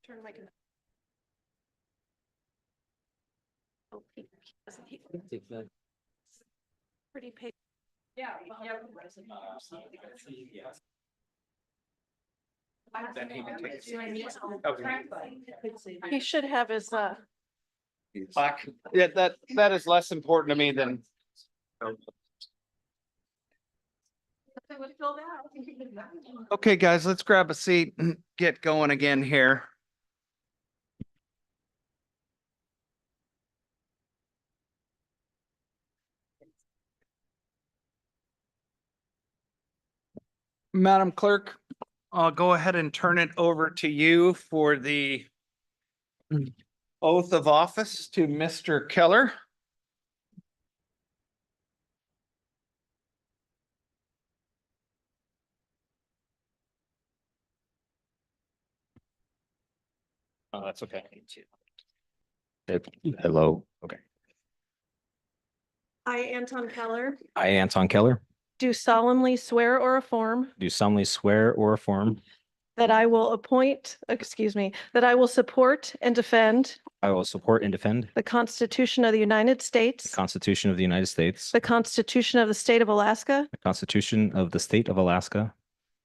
Turn my. Oh, pretty pig. Yeah. Then he can take. He should have his, Plaque. Yeah, that is less important to me than. Okay, guys, let's grab a seat and get going again here. Madam Clerk, I'll go ahead and turn it over to you for the oath of office to Mr. Keller. Oh, that's okay. Hello. Okay. I, Anton Keller, I, Anton Keller, do solemnly swear or affirm do solemnly swear or affirm that I will that I will support and defend I will support and defend the Constitution of the United the States, Constitution of the United States, the Constitution of the State of Alaska, the Constitution of the State of Alaska,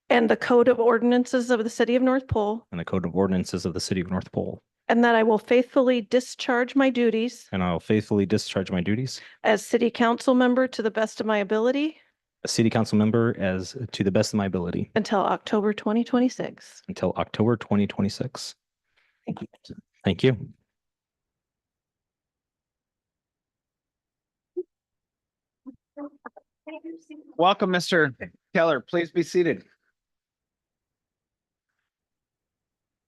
and the Code of Ordinances of the City of North Pole, and the Code of Ordinances of the City of North Pole, and that I will faithfully discharge my duties and I will faithfully discharge my duties as City Council member to the best of my ability as City Council member as to the best of my ability until October 2026. until October 2026. Thank you. Thank you. Welcome, Mr. Keller. Please be seated.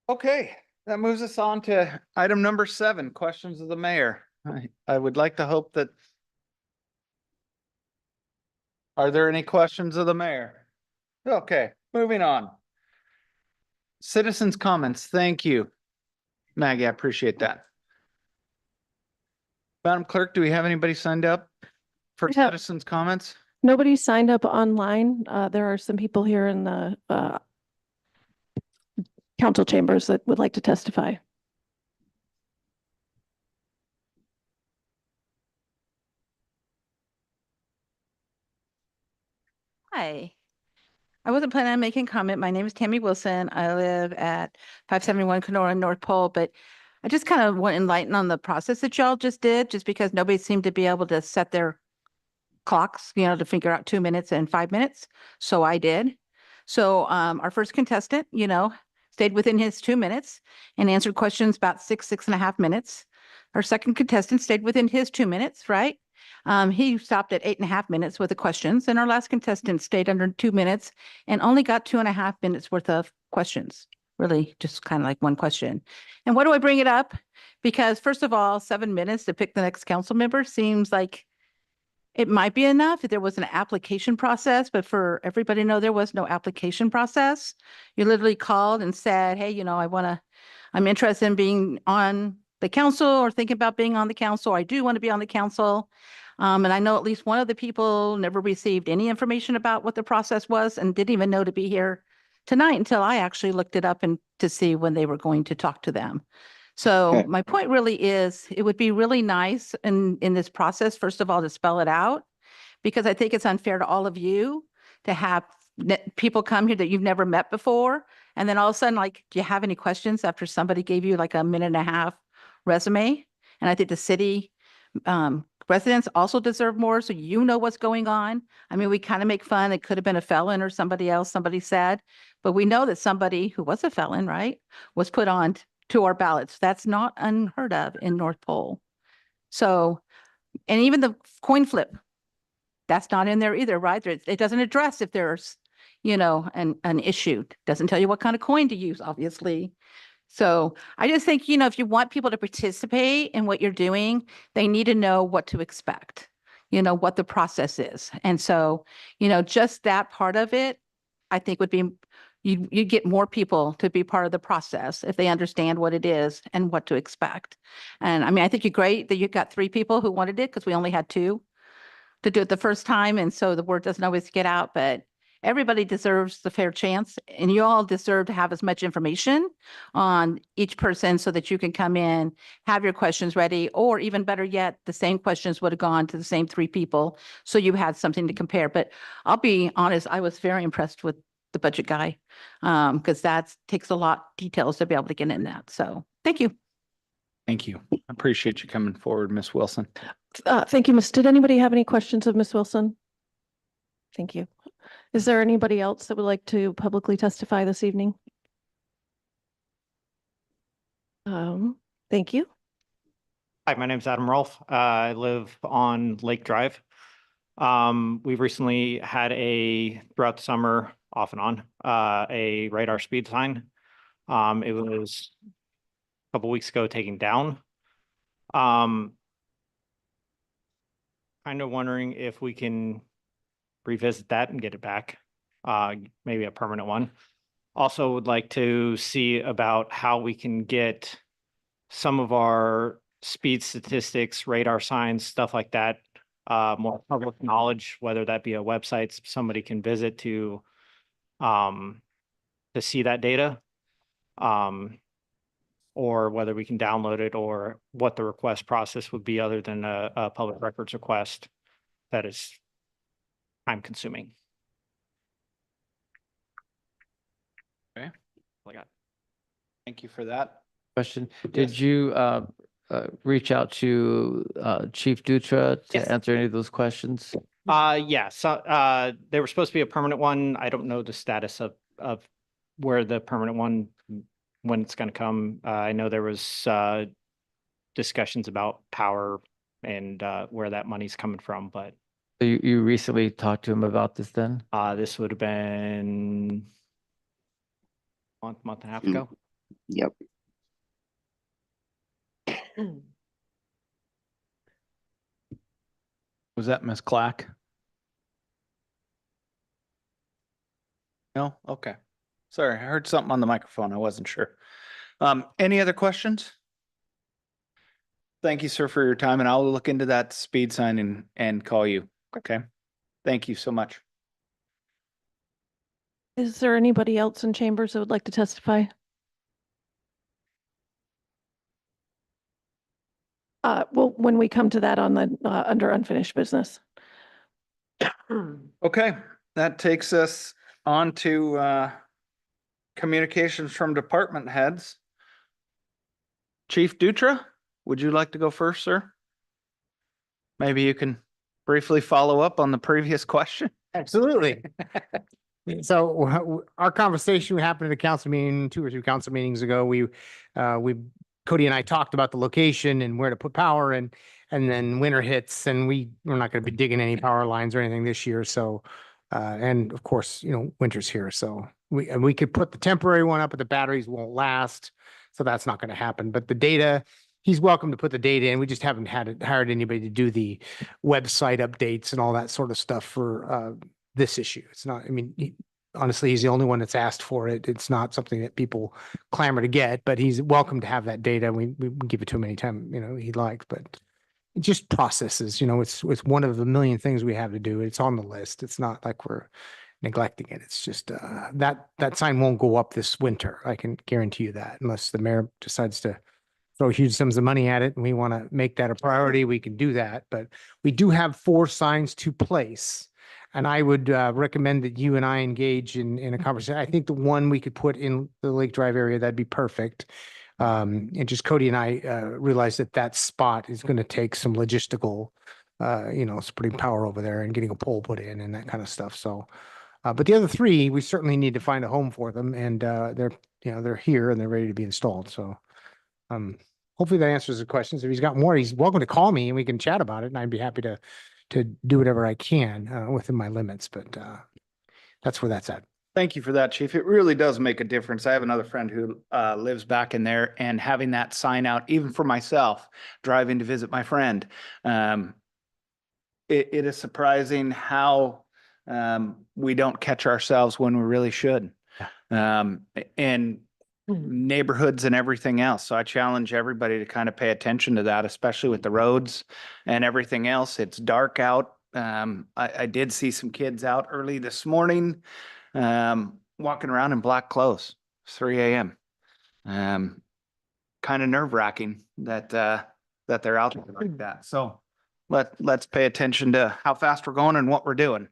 Okay, that moves us on to item number 7, questions of the mayor. I would like to hope that. Are there any questions of the mayor? Okay, moving on. Citizens' comments. Thank you, Maggie. I appreciate that. Madam Clerk, do we have anybody signed up for We have- citizens' comments? Nobody signed up online. There are some people here in the council chambers that would like to testify. Hi. I wasn't planning on making a comment. My name is Tammy Wilson. I live at 571 Kenora North Pole, but I just kind of want to enlighten on the process that y'all just did, just because nobody seemed to be able to set their clocks, to figure out 2 minutes and 5 minutes. So I did. So our first contestant, stayed within his 2 minutes and answered questions about 6.5 minutes. Our second contestant stayed within his 2 minutes, right? He stopped at 8.5 minutes with the questions, and our last contestant stayed under 2 minutes and only got 2.5 minutes worth of questions. Really, just kind of like one question. And what do I bring it up? Because first of all, 7 minutes to pick the next council member seems like it might be enough if there was an application process, but for everybody to know, there was no application process. You literally called and said, hey, I'm interested in being on the council or thinking about being on the council. I do want to be on the council. And I know at least one of the people never received any information about what the process was and didn't even know to be here tonight until I actually looked it up and to see when they were going to talk to them. So Okay. my point really is, it would be really nice in this process, first of all, to spell it out, because I think it's unfair to all of you to have people come here that you've never met before. And then all of a sudden, like, do you have any questions after somebody gave you like a 1.5-minute resume? And I think the city residents also deserve more, so you know what's going on. I mean, we kind of make fun. It could have been a felon or somebody else, somebody said, but we know that somebody who was a felon, right, was put on to our ballots. That's not unheard of in North Pole. So, and even the coin flip, that's not in there either, right? It doesn't address if there's, an issue. Doesn't tell you what kind of coin to use, obviously. So I just think, if you want people to participate in what you're doing, they need to know what to expect, what the process is. And so, just that part of it, I think would be, you get more people to be part of the process if they understand what it is and what to expect. And I mean, I think you're great that you got 3 people who wanted it, because we only had 2 to do it the first time. And so the word doesn't always get out, but everybody deserves the fair chance, and you all deserve to have as much information on each person so that you can come in, have your questions ready, or even better yet, the same questions would have gone to the same 3 people. So you had something to compare. But I'll be honest, I was very impressed with the budget guy, because that takes a lot of details to be able to get in that. So thank you. Thank you. I appreciate you coming forward, Miss Wilson. Thank you, Miss. Did anybody have any questions of Miss Wilson? Thank you. Is there anybody else that would like to publicly testify this evening? Thank you. Hi, my name's Adam Rolfe. I live on Lake Drive. We've recently had throughout the summer, off and on, a radar speed sign. It was a couple weeks ago taken down. Kind of wondering if we can revisit that and get it back, maybe a permanent one. Also would like to see about how we can get some of our speed statistics, radar signs, stuff like that, more public knowledge, whether that be a website somebody can visit to see that data, or whether we can download it, or what the request process would be other than a public records request that is time consuming. Okay. I got. Thank you for that. Question, Yes. did you reach out to Chief Dutra Yes. to answer any of those questions? Yeah, so there was supposed to be a permanent one. I don't know the status of where the permanent one, when it's gonna come. I know there was discussions about power and where that money's coming from, but So you recently talked to him about this then? this would have been month and a half ago. Yep. Was that Miss Clack? No? Okay. Sorry, I heard something on the microphone. I wasn't sure. Any other questions? Thank you, sir, for your time, and I'll look into that speed sign and call you. Okay. Thank you so much. Is there anybody else in chambers that would like to testify? Well, when we come to that on the, under unfinished business. Okay, that takes us on to communications from department heads. Chief Dutra, would you like to go first, sir? Maybe you can briefly follow up on the previous question. Absolutely. So our conversation happened at a council meeting, 2 or 3 council meetings ago. Cody and I talked about the location and where to put power, and then winter hits, and we're not going to be digging any power lines or anything this year. So, and of course, winter's here. So we could put the temporary one up, but the batteries won't last. So that's not going to happen. But the data, he's welcome to put the data in. We just haven't hired anybody to do the website updates and all that sort of stuff for this issue. It's not, I mean, honestly, he's the only one that's asked for it. It's not something that people clamor to get, but he's welcome to have that data. We give it to him anytime, he likes, but it just processes, it's one of the million things we have to do. It's on the list. It's not like we're neglecting it. It's just that sign won't go up this winter. I can guarantee you that, unless the mayor decides to throw huge sums of money at it and we want to make that a priority, we can do that. But we do have 4 signs to place. And I would recommend that you and I engage in a conversation. I think the one we could put in the Lake Drive area, that'd be perfect. And just Cody and I realized that spot is going to take some logistical, spreading power over there and getting a pole put in and that kind of stuff. So, but the other 3, we certainly need to find a home for them, and they're here and they're ready to be installed. So, hopefully that answers the questions. If he's got more, he's welcome to call me and we can chat about it, and I'd be happy to do whatever I can within my limits, but that's where that's at. Thank you for that, Chief. It really does make a difference. I have another friend who lives back in there, and having that sign out, even for myself, driving to visit my friend, it is surprising how we don't catch ourselves when we really should. And neighborhoods and everything else. So I challenge everybody to kind of pay attention to that, especially with the roads and everything else. It's dark out. I did see some kids out early this morning, walking around in black clothes, 3 a.m. Kind of nerve wracking that they're out there like that. So let's pay attention to how fast we're going and what we're doing.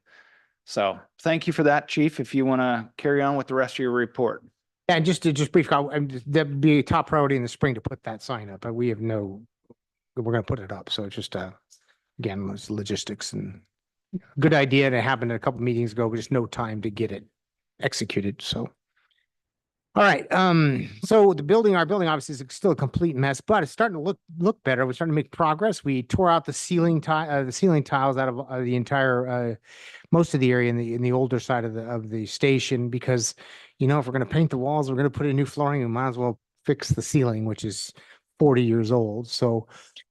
So thank you for that, Chief. If you want to carry on with the rest of your report. Yeah, and just brief, that'd be a top priority in the spring to put that sign up, but we're going to put it up. So it's just, again, it's logistics, and good idea. And it happened a couple meetings ago, but just no time to get it executed. So. All right, so our building obviously is still a complete mess, but it's starting to look better. We're starting to make progress. We tore out the ceiling tiles out of the entire most of the area in the older side of the station because, if we're going to paint the walls, we're going to put in new flooring, we might as well fix the ceiling, which is 40 years old. So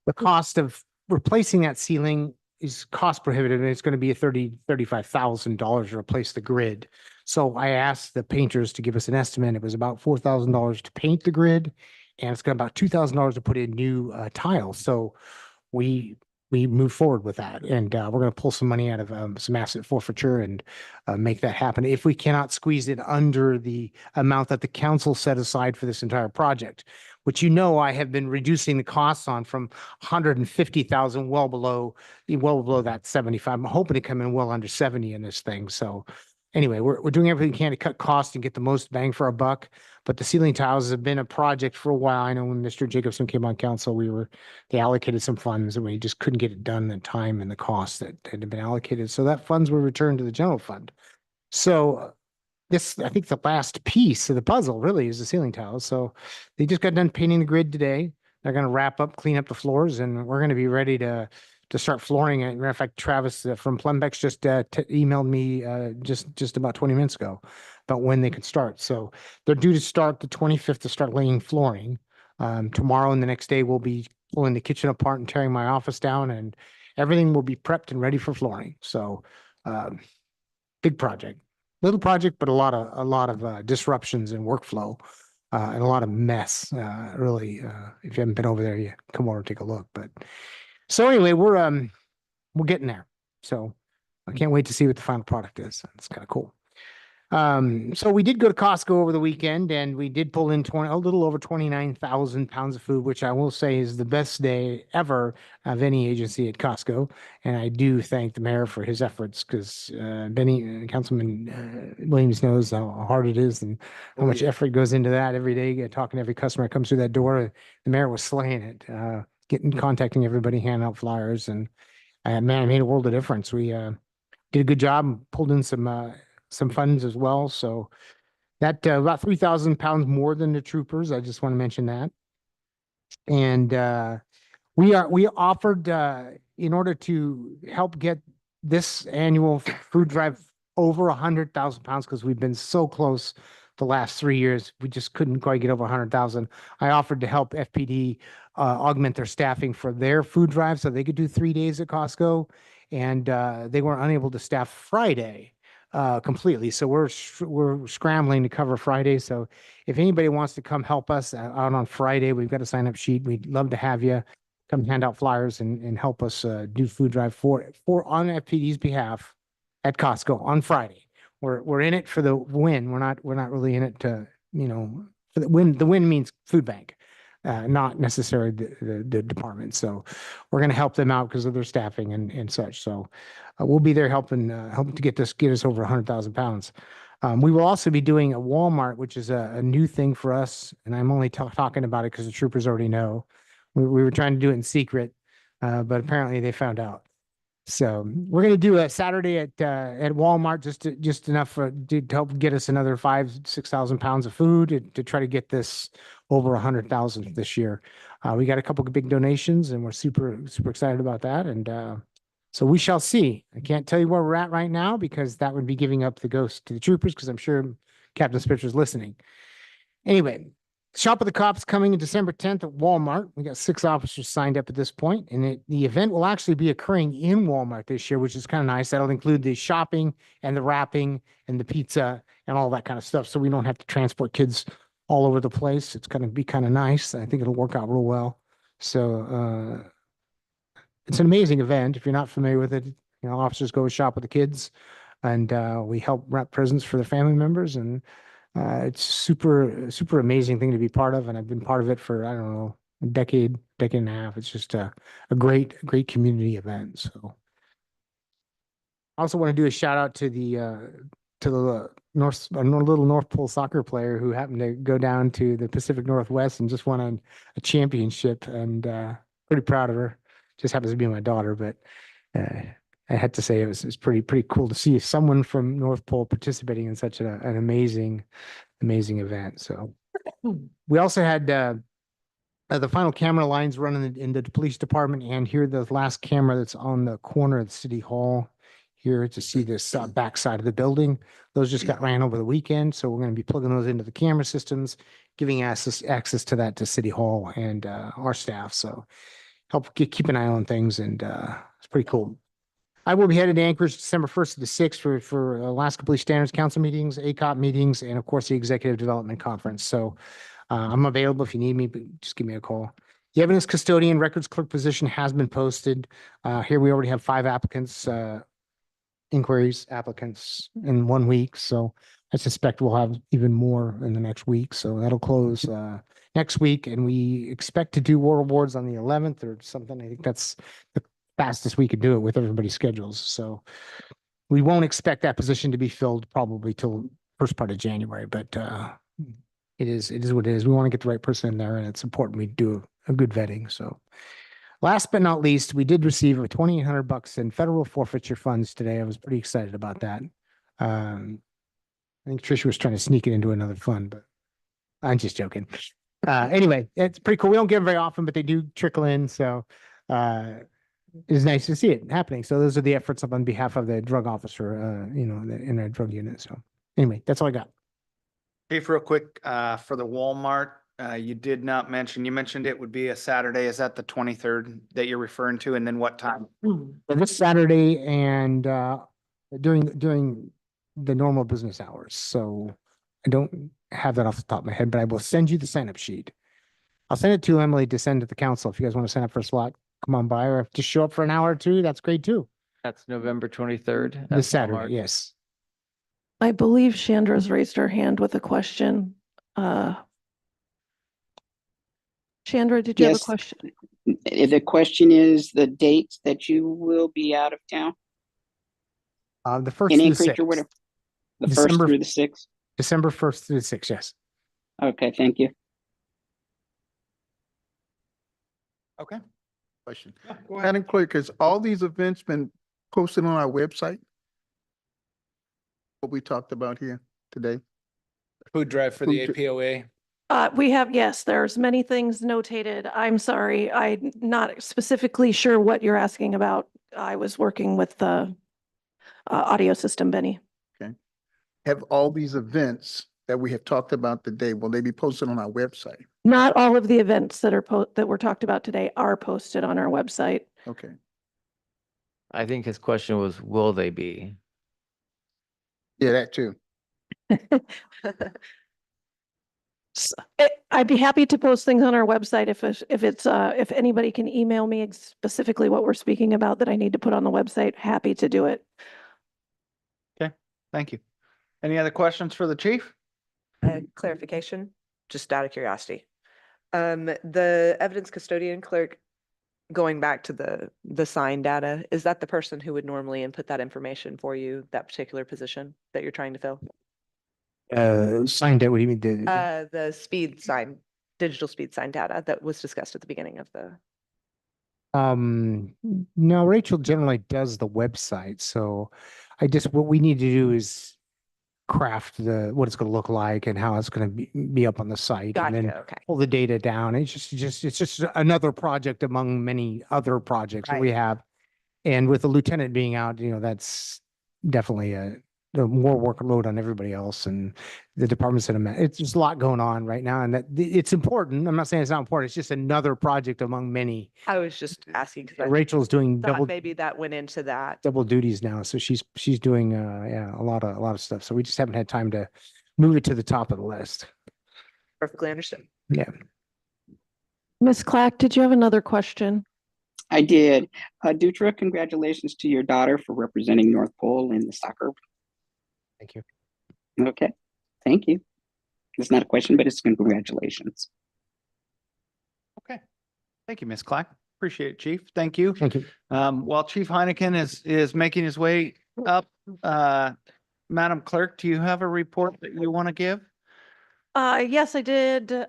the cost of replacing that ceiling is cost prohibitive, and it's going to be $35,000 to replace the grid. So I asked the painters to give us an estimate. It was about $4,000 to paint the grid, and it's got about $2,000 to put in new tiles. So we move forward with that, and we're going to pull some money out of some asset forfeiture and make that happen. If we cannot squeeze it under the amount that the council set aside for this entire project, which I have been reducing the costs on from 150,000 well below that 75. I'm hoping to come in well under 70 in this thing. So anyway, we're doing everything we can to cut costs and get the most bang for our buck. But the ceiling tiles have been a project for a while. I know when Mr. Jacobson came on council, they allocated some funds and we just couldn't get it done in the time and the cost that had been allocated. So that funds were returned to the general fund. So I think the last piece of the puzzle really is the ceiling tiles. So they just got done painting the grid today. They're going to wrap up, clean up the floors, and we're going to be ready to start flooring it. Matter of fact, Travis from Plembex just emailed me just about 20 minutes ago about when they could start. So they're due to start the 25th to start laying flooring. Tomorrow and the next day, we'll be pulling the kitchen apart and tearing my office down, and everything will be prepped and ready for flooring. So big project. Little project, but a lot of disruptions in workflow and a lot of mess. Really, if you haven't been over there, you come over and take a look. But so anyway, we're getting there. So I can't wait to see what the final product is. It's kind of cool. So we did go to Costco over the weekend, and we did pull in a little over 29,000 pounds of food, which I will say is the best day ever of any agency at Costco. And I do thank the mayor for his efforts because Councilman Williams knows how hard it is and how much effort goes into that every day. Talking to every customer that comes through that door, the mayor was slaying it, contacting everybody, handing out flyers, and man, it made a world of difference. We did a good job, pulled in some funds as well. So that about 3,000 pounds more than the troopers. I just want to mention that. And we offered in order to help get this annual food drive over 100,000 pounds, because we've been so close the last 3 years. We just couldn't quite get over 100,000. I offered to help FPD augment their staffing for their food drive so they could do 3 days at Costco. And they were unable to staff Friday completely. So we're scrambling to cover Friday. So if anybody wants to come help us out on Friday, we've got a sign up sheet. We'd love to have you come hand out flyers and help us do food drive for on FPD's behalf at Costco on Friday. We're in it for the win. We're not really in it to, for the win. The win means food bank. Not necessarily the department. So we're going to help them out because of their staffing and such. So we'll be there helping to get us over 100,000 pounds. We will also be doing a Walmart, which is a new thing for us. And I'm only talking about it because the troopers already know. We were trying to do it in secret, but apparently they found out. So we're going to do a Saturday at Walmart, just enough to help get us another 5,000-6,000 pounds of food to try to get this over 100,000 this year. We got a couple of big donations, and we're super excited about that. And so we shall see. I can't tell you where we're at right now because that would be giving up the ghost to the troopers, because I'm sure Captain Spitzer's listening. Anyway, Shop of the Cops coming in December 10th at Walmart. We got 6 officers signed up at this point, and the event will actually be occurring in Walmart this year, which is kind of nice. That'll include the shopping and the wrapping and the pizza and all that kind of stuff, so we don't have to transport kids all over the place. It's going to be kind of nice. I think it'll work out real well. So it's an amazing event. If you're not familiar with it, officers go shop with the kids, and we help wrap presents for their family members, and it's super amazing thing to be part of. And I've been part of it for, I don't know, a decade and a half. It's just a great community event. So I also want to do a shout out to the little North Pole soccer player who happened to go down to the Pacific Northwest and just won a championship, and pretty proud of her. Just happens to be my daughter, but I had to say it was pretty cool to see someone from North Pole participating in such an amazing event. So we also had the final camera lines running in the police department, and here the last camera that's on the corner of the city hall here to see this back side of the building. Those just got ran over the weekend, so we're going to be plugging those into the camera systems, giving access to that to city hall and our staff. So help keep an eye on things, and it's pretty cool. I will be headed to Anchorage December 1st to the 6th for Alaska Police Standards Council meetings, ACOP meetings, and of course the Executive Development Conference. So I'm available if you need me, but just give me a call. The evidence custodian records clerk position has been posted. Here we already have 5 applicants, inquiries applicants in 1 week. So I suspect we'll have even more in the next week. So that'll close next week. And we expect to do war awards on the 11th or something. I think that's the fastest we could do it with everybody's schedules. So we won't expect that position to be filled probably till first part of January, but it is what it is. We want to get the right person in there, and it's important we do a good vetting. So last but not least, we did receive a $2,800 in federal forfeiture funds today. I was pretty excited about that. I think Tricia was trying to sneak it into another fund, but I'm just joking. Anyway, it's pretty cool. We don't get them very often, but they do trickle in. So it is nice to see it happening. So those are the efforts on behalf of the drug officer, in our drug unit. So anyway, that's all I got. Chief, real quick, for the Walmart, you did not mention, you mentioned it would be a Saturday. Is that the 23rd that you're referring to? And then what time? This Saturday and during the normal business hours. So I don't have that off the top of my head, but I will send you the sign-up sheet. I'll send it to Emily to send to the council. If you guys want to sign up for a slot, come on by, or just show up for an hour or two. That's great too. That's November 23rd. This Saturday, yes. I believe Chandra's raised her hand with a question. Chandra, did you have a Yes. question? The question is the dates that you will be out of town The first in through the Anchorage or sixth. whatever. The December- first through the sixth. December 1st through the 6th, yes. Okay, thank you. Okay. Question. Madam Clerk, has all these events been posted on our website? What we talked about here today? Food drive for the Food APOA. We have, yes, there's many things notated. I'm sorry, I'm not specifically sure what you're asking about. I was working with the audio system, Benny. Have all these events that we have talked about today, will they be posted on our website? Not all of the events that are that were talked about today are posted on our website. Okay. I think his question was, will they be? Yeah, that too. I'd be happy to post things on our website if anybody can email me specifically what we're speaking about that I need to put on the website, happy to do it. Okay, thank you. Any other questions for the chief? Clarification, just out of curiosity. The evidence custodian clerk, going back to the sign data, is that the person who would normally input that information for you, that particular position that you're trying to fill? Sign data, what do you mean? The speed sign, digital speed sign data that was discussed at the beginning of the. No, Rachel generally does the website. So what we need to do is craft what it's going to look like and how it's going to be up on the site, and then Gotcha, okay. pull the data down. It's just another project among many other projects that we Right. have. And with the lieutenant being out, that's definitely the more workload on everybody else and the departments that it's just a lot going on right now, and that it's important. I'm not saying it's not important. It's just another project among many. I was just asking because I Rachel's doing thought maybe that went into that. double duties now, so she's doing a lot of stuff. So we just haven't had time to move it to the top of the list. Perfectly understood. Yeah. Ms. Clack, did you have another question? I did. Dutra, congratulations to your daughter for representing North Pole in the soccer. Thank you. Okay, thank you. It's not a question, but it's congratulations. Okay. Thank you, Ms. Clack. Appreciate it, Chief. Thank you. Thank you. While Chief Heineken is making his way up, Madam Clerk, do you have a report that you want to give? Yes, I did.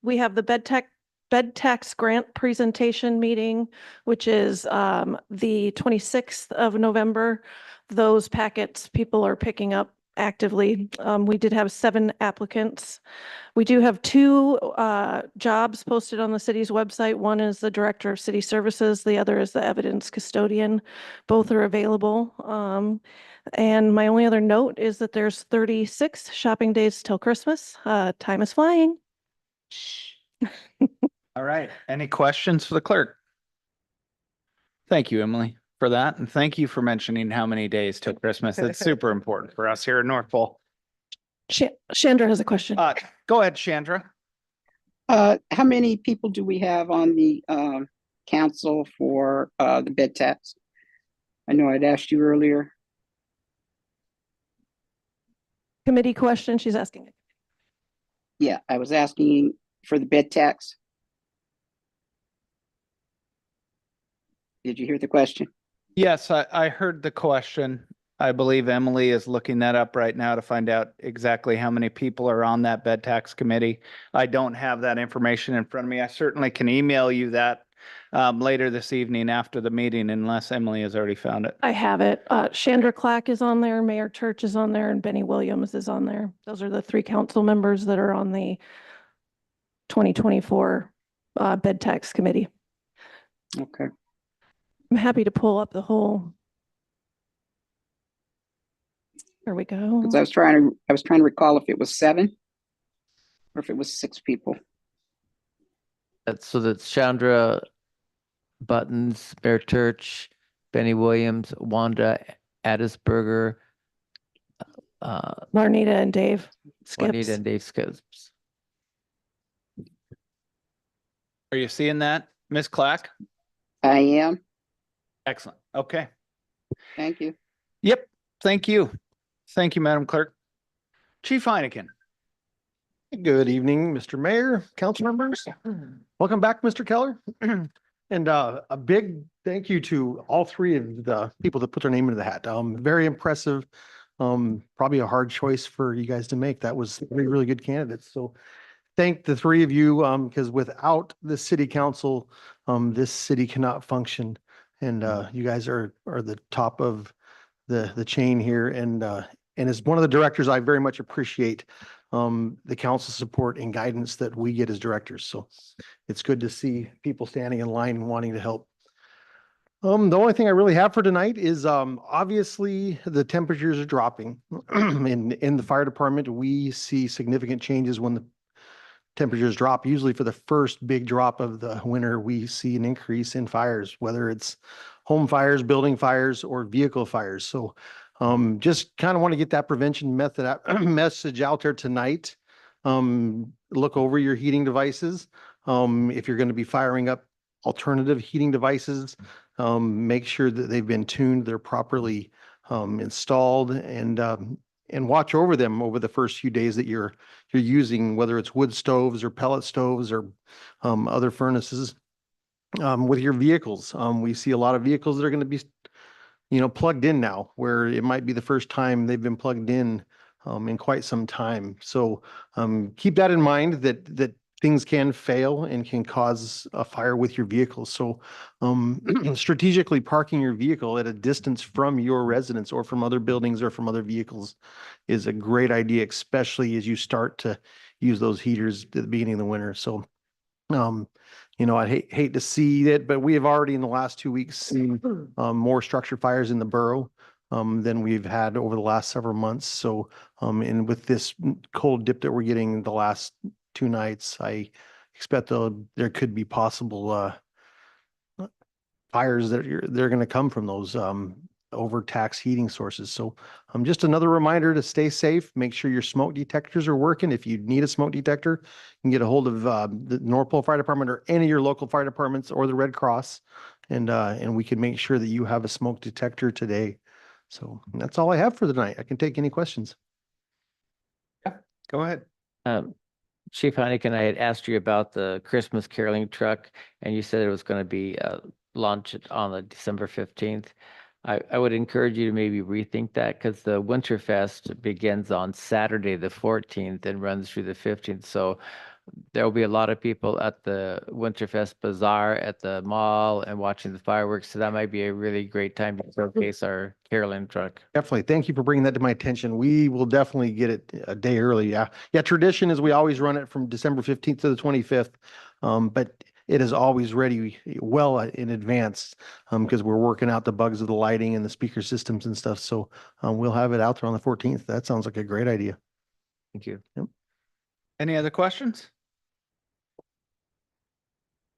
We have the bed tech bed tax grant presentation meeting, which is the 26th of November. Those packets people are picking up actively. We did have 7 applicants. We do have 2 jobs posted on the city's website. One is the Director of City Services. The other is the Evidence Custodian. Both are available. And my only other note is that there's 36 shopping days till Christmas. Time is flying. All right. Any questions for the clerk? Thank you, Emily, for that. And thank you for mentioning how many days till Christmas. It's super important for us here in North Pole. Chandra has a question. Go ahead, Chandra. How many people do we have on the council for the bed tax? I know I'd asked you earlier. Committee question, she's asking. Yeah, I was asking for the bed tax. Did you hear the question? Yes, I heard the question. I believe Emily is looking that up right now to find out exactly how many people are on that bed tax committee. I don't have that information in front of me. I certainly can email you that later this evening after the meeting, unless Emily has already found it. I have it. Chandra Clack is on there, Mayor Church is on there, and Benny Williams is on there. Those are the 3 council members that are on the 2024 bed tax committee. Okay. I'm happy to pull up the whole. There we go. Because I was trying to recall if it was 7 or if it was 6 people. So that's Chandra, Buttons, Bear Church, Benny Williams, Wanda Addisberger, Larnita and Dave Skips. Juanita and Dave Skips. Are you seeing that, Ms. Clack? I am. Excellent. Okay. Thank you. Yep. Thank you. Thank you, Madam Clerk. Chief Heineken. Good evening, Mr. Mayor, council members. Welcome back, Mr. Keller. And a big thank you to all 3 of the people that put their name into the hat. Very impressive. Probably a hard choice for you guys to make. That was 3 really good candidates. So thank the 3 of you, because without the city council, this city cannot function. And you guys are the top of the chain here. And as one of the directors, I very much appreciate the council support and guidance that we get as directors. So it's good to see people standing in line and wanting to help. The only thing I really have for tonight is obviously the temperatures are dropping. In the fire department, we see significant changes when the temperatures drop. Usually for the first big drop of the winter, we see an increase in fires, whether it's home fires, building fires, or vehicle fires. So just kind of want to get that prevention message out there tonight. Look over your heating devices. If you're going to be firing up alternative heating devices, make sure that they've been tuned, they're properly installed, and watch over them over the first few days that you're using, whether it's wood stoves or pellet stoves or other furnaces. With your vehicles, we see a lot of vehicles that are going to be plugged in now, where it might be the first time they've been plugged in quite some time. So keep that in mind, that things can fail and can cause a fire with your vehicle. So strategically parking your vehicle at a distance from your residence or from other buildings or from other vehicles is a great idea, especially as you start to use those heaters at the beginning of the winter. So I'd hate to see it, but we have already in the last 2 weeks seen more structure fires in the borough than we've had over the last several months. So, and with this cold dip that we're getting the last 2 nights, I expect there could be possible fires that they're going to come from those overtaxed heating sources. So just another reminder to stay safe. Make sure your smoke detectors are working. If you need a smoke detector, you can get a hold of the North Pole Fire Department or any of your local fire departments or the Red Cross, and we can make sure that you have a smoke detector today. So that's all I have for the night. I can take any questions. Yeah, go ahead. Chief Heineken, I had asked you about the Christmas caroling truck, and you said it was going to be launched on the December 15th. I would encourage you to maybe rethink that, because the Winterfest begins on Saturday, the 14th, and runs through the 15th. So there will be a lot of people at the Winterfest Bazaar at the mall and watching the fireworks. So that might be a really great time to showcase our Carolyn truck. Definitely. Thank you for bringing that to my attention. We will definitely get it a day early. Yeah. Yeah. Tradition is we always run it from December 15th to the 25th. But it is always ready well in advance because we're working out the bugs of the lighting and the speaker systems and stuff. So we'll have it out there on the 14th. That sounds like a great idea. Thank you. Yep. Any other questions?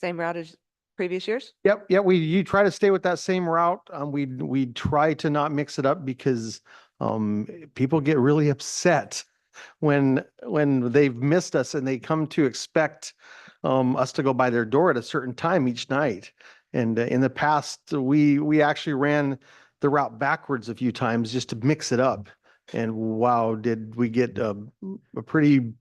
Same route as previous years? Yep, yeah, you try to stay with that same route. We try to not mix it up because people get really upset when they've missed us and they come to expect us to go by their door at a certain time each night. And in the past, we actually ran the route backwards a few times just to mix it up. And wow, did we get a pretty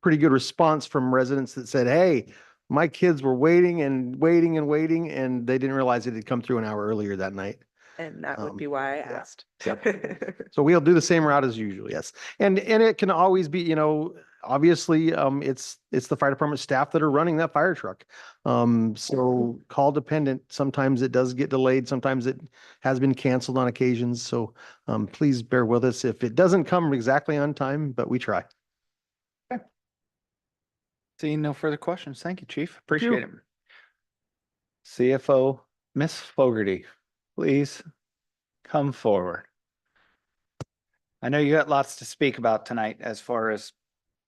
good response from residents that said, hey, my kids were waiting and waiting and waiting, and they didn't realize it had come through an hour earlier that night. And that would be why I yeah. asked. Yep. So we'll do the same route as usual, yes. And it can always be, you know, obviously, it's the fire department staff that are running that fire truck. So call dependent, sometimes it does get delayed, sometimes it has been canceled on occasions. So please bear with us if it doesn't come exactly on time, but we try. Seeing no further questions. Thank you, Chief. Appreciate it. CFO, Miss Fogarty, please come forward. I know you got lots to speak about tonight as far as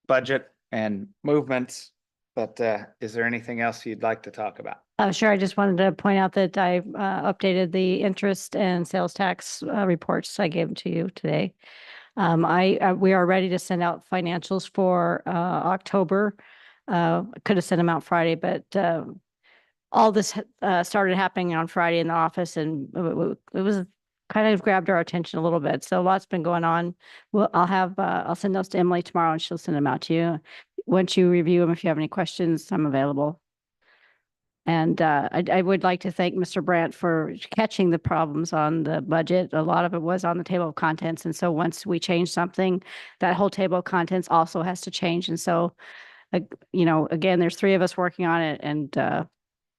budget and movements, but is there anything else you'd like to talk about? Sure. I just wanted to point out that I updated the interest and sales tax reports. I gave them to you today. We are ready to send out financials for October. Could have sent them out Friday, but all this started happening on Friday in the office, and it was kind of grabbed our attention a little bit. So a lot's been going on. Well, I'll send those to Emily tomorrow, and she'll send them out to you. Once you review them, if you have any questions, I'm available. And I would like to thank Mr. Brandt for catching the problems on the budget. A lot of it was on the table of contents. And so once we change something, that whole table of contents also has to change. And so, you know, again, there's 3 of us working on it, and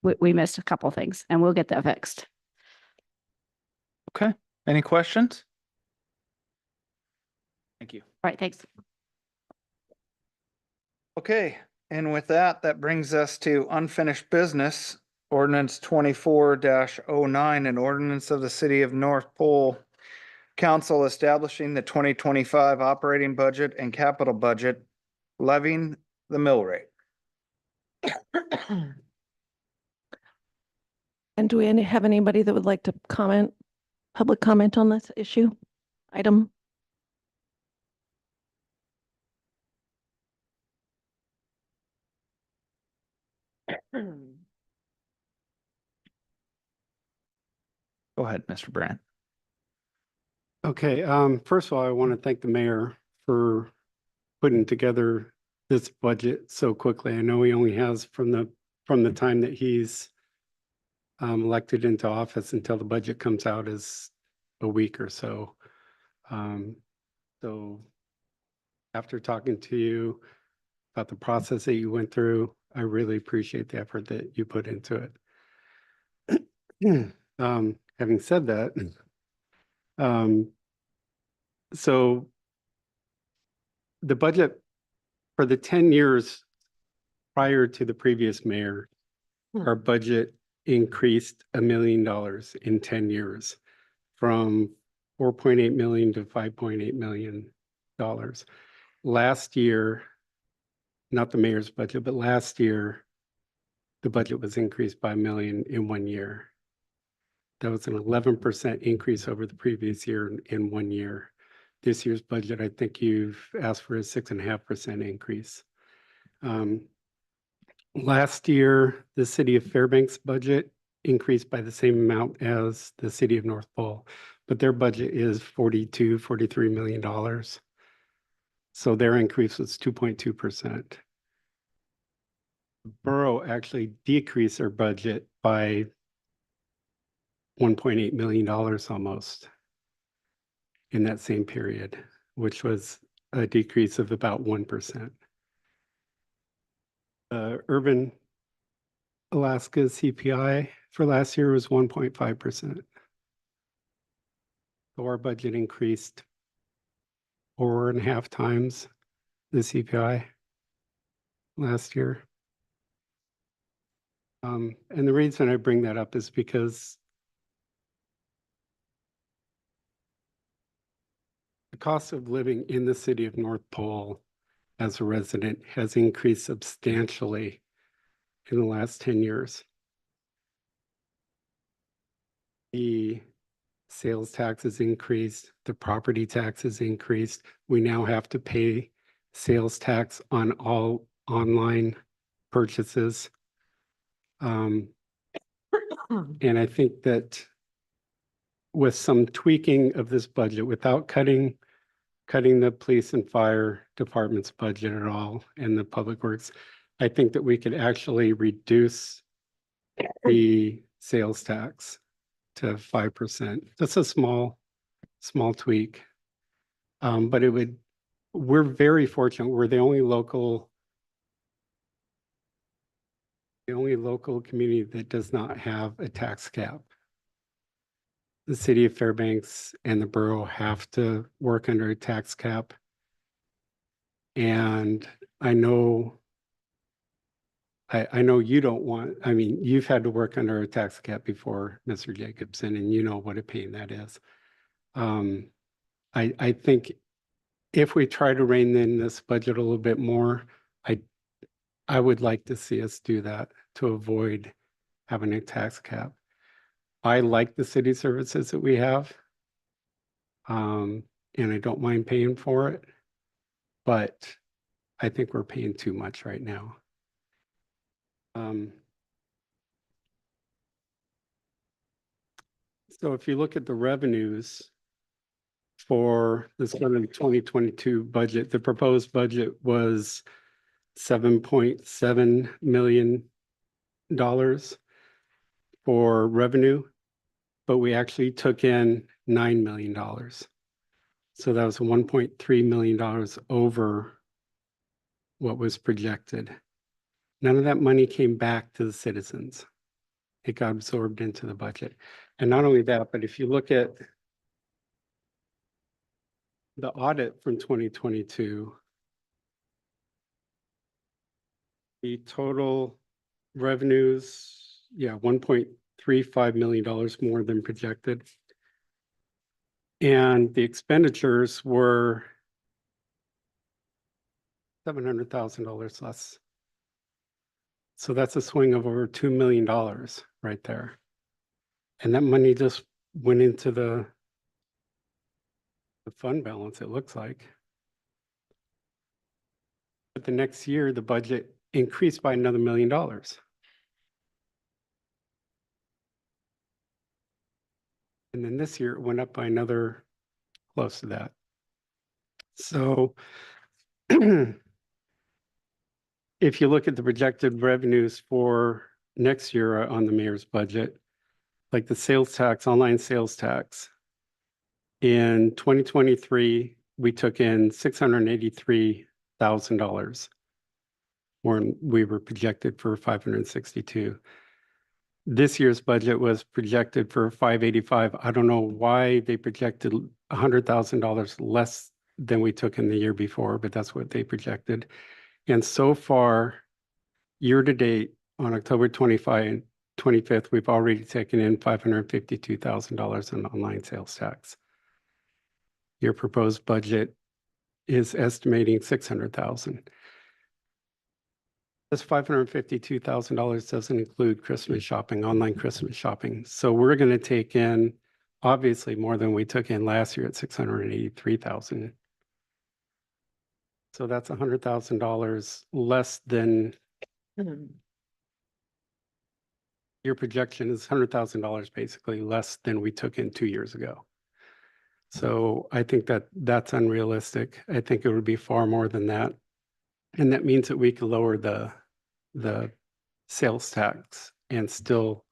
we missed a couple things, and we'll get that fixed. Okay. Any questions? Thank you. All right, thanks. Okay. And with that, that brings us to unfinished business, ordinance 24-09, an ordinance of the city of North Pole Council establishing the 2025 operating budget and capital budget, levying the mill rate. And do we have anybody that would like to comment, public comment on this issue, item? Go ahead, Mr. Brandt. Okay, first of all, I want to thank the mayor for putting together this budget so quickly. I know he only has from the time that he's elected into office until the budget comes out is a week or so. So after talking to you about the process that you went through, I really appreciate the effort that you put into it. Having said that, so the budget for the 10 years prior to the previous mayor, our budget increased $1 million in 10 years from 4.8 million to $5.8 million. Last year, not the mayor's budget, but last year, the budget was increased by $1 million in 1 year. That was an 11% increase over the previous year in 1 year. This year's budget, I think you've asked for a 6.5% increase. Last year, the city of Fairbanks budget increased by the same amount as the city of North Pole, but their budget is $43 million. So their increase was 2.2%. Borough actually decreased their budget by $1.8 million almost in that same period, which was a decrease of about 1%. Urban Alaska CPI for last year was 1.5%. So our budget increased 4.5 times the CPI last year. And the reason I bring that up is because the cost of living in the city of North Pole as a resident has increased substantially in the last 10 years. The sales tax has increased, the property tax has increased. We now have to pay sales tax on all online purchases. And I think that with some tweaking of this budget, without cutting the police and fire department's budget at all and the public works, I think that we could actually reduce the sales tax to 5%. That's a small tweak. But we're very fortunate. We're the only local community that does not have a tax cap. The city of Fairbanks and the borough have to work under a tax cap. And I know you don't want, I mean, you've had to work under a tax cap before, Mr. Jacobson, and you know what a pain that is. I think if we try to rein in this budget a little bit more, I would like to see us do that to avoid having a tax cap. I like the city services that we have. And I don't mind paying for it, but I think we're paying too much right now. So if you look at the revenues for this 2022 budget, the proposed budget was $7.7 million for revenue, but we actually took in $9 million. So that was $1.3 million over what was projected. None of that money came back to the citizens. It got absorbed into the budget. And not only that, but if you look at the audit from 2022, the total revenues, $1.35 million more than projected. And the expenditures were $700,000 less. So that's a swing of over $2 million right there. And that money just went into the fund balance, it looks like. But the next year, the budget increased by another $1 million. And then this year it went up by another close to that. So if you look at the projected revenues for next year on the mayor's budget, like the sales tax, online sales tax, in 2023, we took in $683,000 when we were projected for 562. This year's budget was projected for 585. I don't know why they projected $100,000 less than we took in the year before, but that's what they projected. And so far, year to date, on October 25th, we've already taken in $552,000 in online sales tax. Your proposed budget is estimating $600,000. This $552,000 doesn't include Christmas shopping, online Christmas shopping. So we're going to take in obviously more than we took in last year at $683,000. So that's $100,000 less than your projection is $100,000 basically less than we took in 2 years ago. So I think that that's unrealistic. I think it would be far more than that. And that means that we could lower the sales tax and still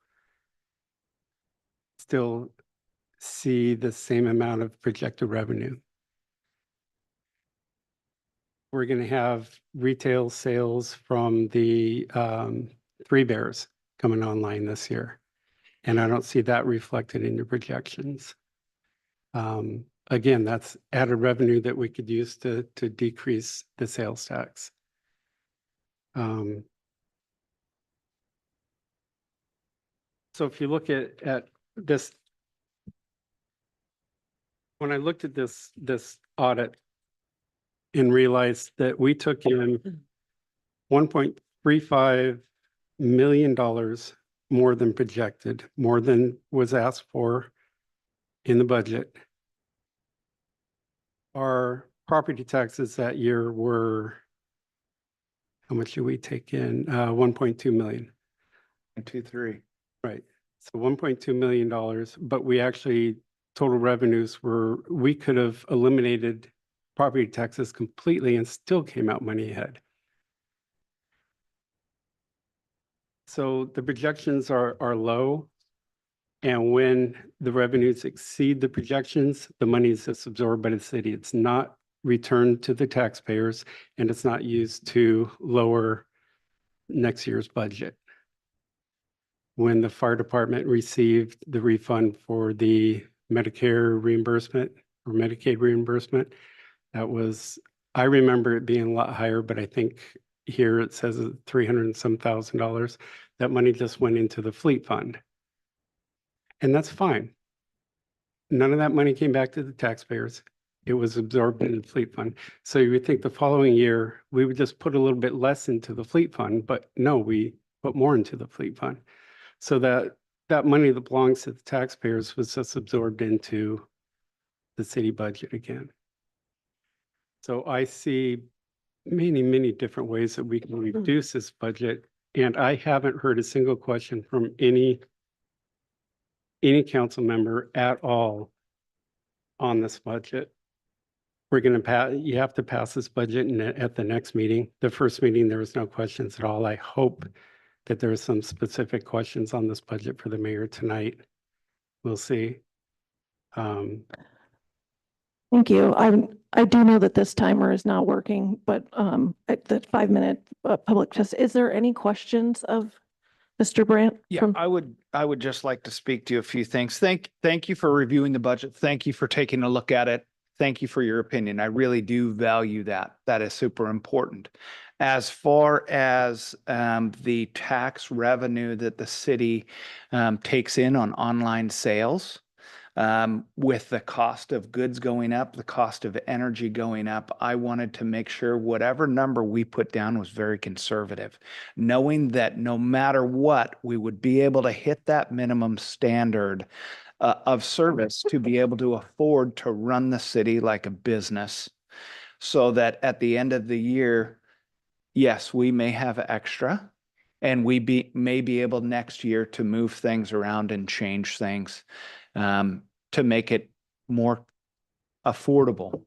see the same amount of projected revenue. we're going to have retail sales from the Three Bears coming online this year. And I don't see that reflected in your projections. Again, that's added revenue that we could use to decrease the sales tax. So if you look at this, when I looked at this audit and realized that we took in $1.35 million more than projected, more than was asked for in the budget. Our property taxes that year were, how much did we take in? 1.2 million. 2, 3. Right. So $1.2 million, but we actually, total revenues were, we could have eliminated property taxes completely and still came out money ahead. So the projections are low. And when the revenues exceed the projections, the money is just absorbed by the city. It's not returned to the taxpayers, and it's not used to lower next year's budget. When the fire department received the refund for the Medicare reimbursement or Medicaid reimbursement, that was, I remember it being a lot higher, but I think here it says $300 and some thousand. That money just went into the fleet fund. And that's fine. None of that money came back to the taxpayers. It was absorbed in the fleet fund. So you would think the following year, we would just put a little bit less into the fleet fund, but no, we put more into the fleet fund. So that money that belongs to the taxpayers was just absorbed into the city budget again. So I see many, many different ways that we can reduce this budget. And I haven't heard a single question from any council member at all on this budget. We're going to pass, you have to pass this budget at the next meeting. The first meeting, there was no questions at all. I hope that there are some specific questions on this budget for the mayor tonight. We'll see. Thank you. I do know that this timer is not working, but at the 5-minute public test, is there any questions of Mr. Brandt? Yeah, I would just like to speak to you a few things. Thank you for reviewing the budget. Thank you for taking a look at it. Thank you for your opinion. I really do value that. That is super important. As far as the tax revenue that the city takes in on online sales, with the cost of goods going up, the cost of energy going up, I wanted to make sure whatever number we put down was very conservative, knowing that no matter what, we would be able to hit that minimum standard of service to be able to afford to run the city like a business, so that at the end of the year, yes, we may have extra, and we may be able next year to move things around and change things to make it more affordable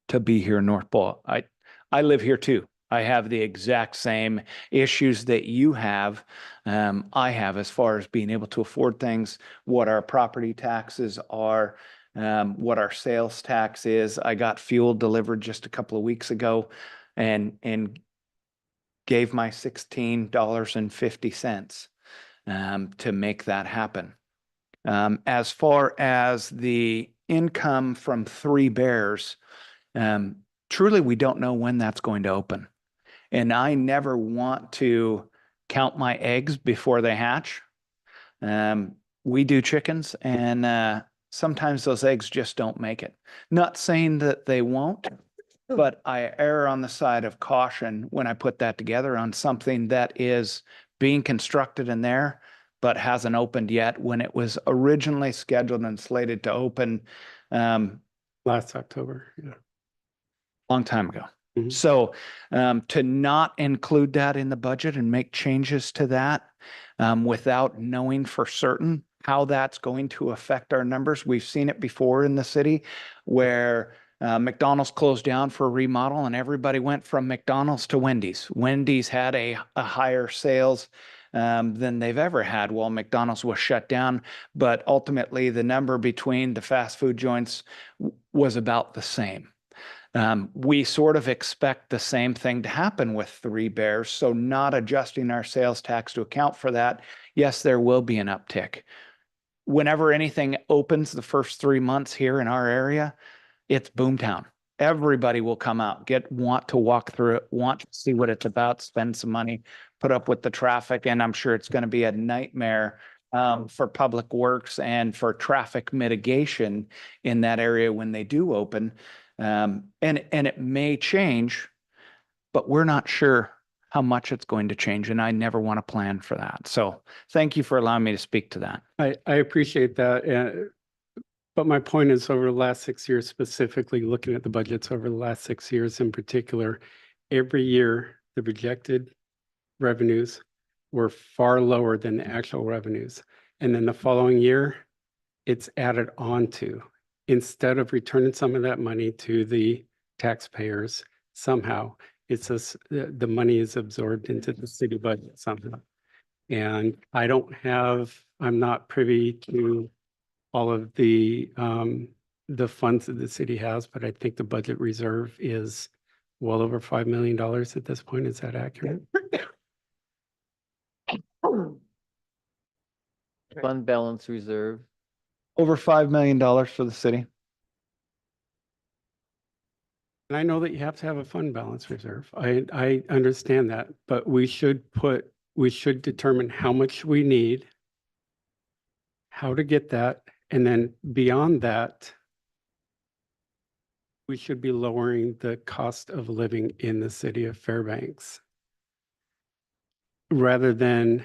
to be here in North Pole. I live here too. I have the exact same issues that you have. I have as far as being able to afford things, what our property taxes are, what our sales tax is. I got fuel delivered just a couple of weeks ago and gave my $16.50 to make that happen. As far as the income from Three Bears, truly, we don't know when that's going to open. And I never want to count my eggs before they hatch. We do chickens, and sometimes those eggs just don't make it. Not saying that they won't, but I err on the side of caution when I put that together on something that is being constructed in there, but hasn't opened yet, when it was originally scheduled and slated to open Last October, yeah. Long time ago. So to not include that in the budget and make changes to that without knowing for certain how that's going to affect our numbers. We've seen it before in the city where McDonald's closed down for a remodel and everybody went from McDonald's to Wendy's. Wendy's had a higher sales than they've ever had while McDonald's was shut down. But ultimately, the number between the fast food joints was about the same. We sort of expect the same thing to happen with Three Bears, so not adjusting our sales tax to account for that. Yes, there will be an uptick. Whenever anything opens the first 3 months here in our area, it's boomtown. Everybody will come out, want to walk through it, want to see what it's about, spend some money, put up with the traffic, and I'm sure it's going to be a nightmare for public works and for traffic mitigation in that area when they do open. And it may change, but we're not sure how much it's going to change, and I never want to plan for that. So thank you for allowing me to speak to that. I appreciate that. But my point is, over the last 6 years, specifically looking at the budgets over the last 6 years in particular, every year the projected revenues were far lower than the actual revenues. And then the following year, it's added on to. Instead of returning some of that money to the taxpayers, somehow the money is absorbed into the city budget somehow. And I'm not privy to all of the funds that the city has, but I think the budget reserve is well over $5 million at this point. Is that accurate? Fund balance reserve. Over $5 million for the city. And I know that you have to have a fund balance reserve. I understand that, but we should determine how much we need, how to get that, and then beyond that, we should be lowering the cost of living in the city of Fairbanks rather than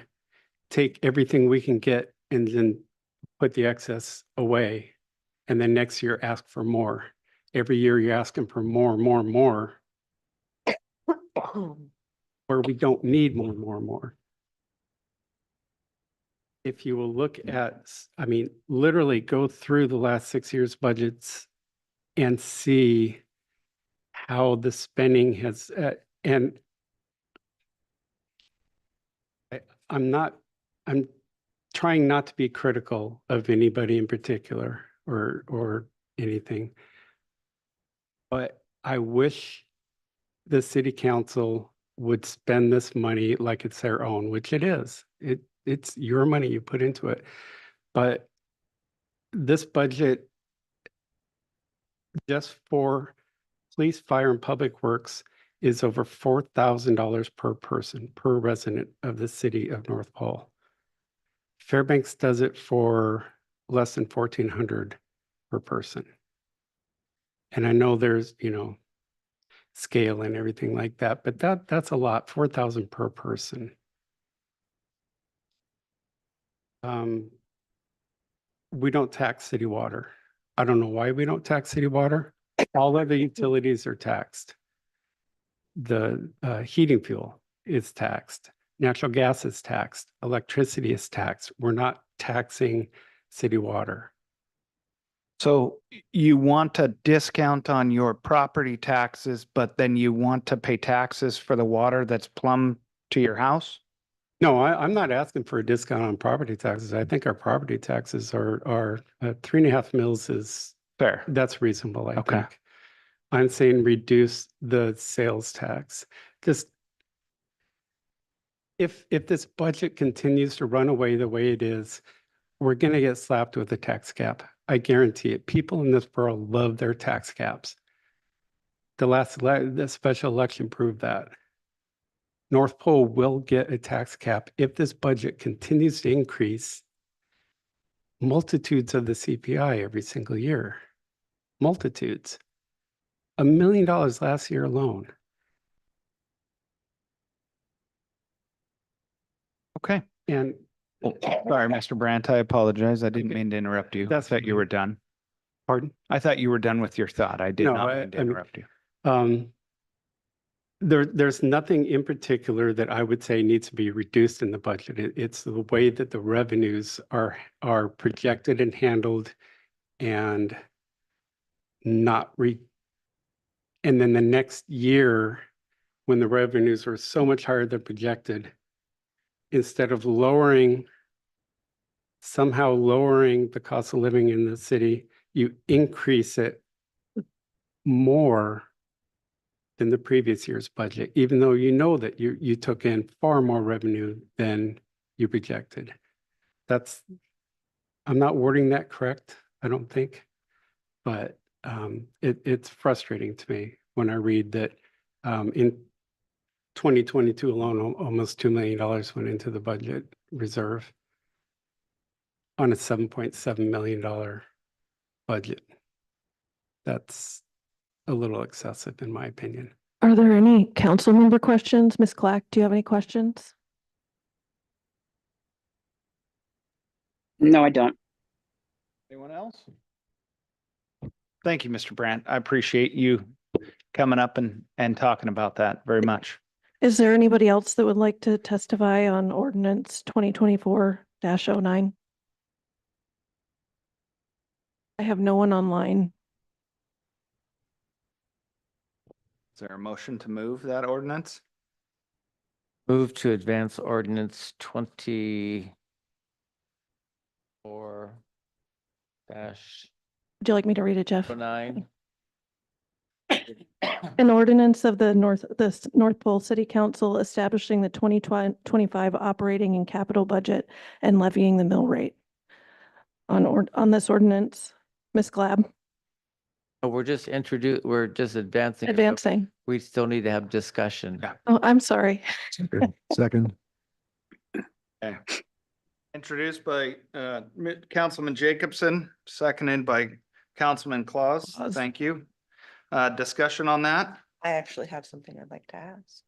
take everything we can get and then put the excess away. And then next year ask for more. Every year you're asking for more, where we don't need more. If you will look at, literally go through the last 6 years' budgets and see how the spending has, and I'm trying not to be critical of anybody in particular or anything, but I wish the city council would spend this money like it's their own, which it is. It's your money you put into it. But this budget just for police, fire, and public works is over $4,000 per person, per resident of the city of North Pole. Fairbanks does it for less than $1,400 per person. And I know there's, scale and everything like that, but that's a lot, 4,000 per person. We don't tax city water. I don't know why we don't tax city water. All of the utilities are taxed. The heating fuel is taxed. Natural gas is taxed. Electricity is taxed. We're not taxing city water. So you want a discount on your property taxes, but then you want to pay taxes for the water that's plumbed to your house? No, I'm not asking for a discount on property taxes. I think our property taxes are 3.5 mils is fair. That's reasonable, I think. I'm saying reduce the sales tax. Just if this budget continues to run away the way it is, we're going to get slapped with a tax cap. I guarantee it. People in this borough love their tax caps. The special election proved that. North Pole will get a tax cap if this budget continues to increase multitudes of the CPI every single year. Multitudes. $1 million last year alone. Okay. And sorry, Mr. Brandt, I apologize. I didn't mean to interrupt you. That's I thought you were done. Pardon? I thought you were done with your thought. I did not mean to interrupt you. There's nothing in particular that I would say needs to be reduced in the budget. It's the way that the revenues are projected and handled and and then the next year when the revenues are so much higher than projected, instead of somehow lowering the cost of living in the city, you increase it more than the previous year's budget, even though you know that you took in far more revenue than you projected. I'm not wording that correct, I don't think, but it's frustrating to me when I read that in 2022 alone, almost $2 million went into the budget reserve on a $7.7 million budget. That's a little excessive, in my opinion. Are there any council member questions? Ms. Clack, do you have any questions? No, I don't. Anyone else? Thank you, Mr. Brandt. I appreciate you coming up and talking about that very much. Is there anybody else that would like to testify on ordinance 2024-09? I have no one online. Is there a motion to move that ordinance? Move to advance ordinance 24 dash Would you like me to read it, Jeff? 09. An ordinance of the North Pole City Council establishing the 2025 operating and capital budget and levying the mill rate. On this ordinance, Ms. Glab, Oh, we're just advancing. it, but advancing. We still need to have discussion. Yeah. Oh, I'm sorry. Second. Okay. Introduced by Councilman Jacobson, seconded by Councilman Claus. Claus. Thank you. Discussion on that, I actually have something I'd like to ask.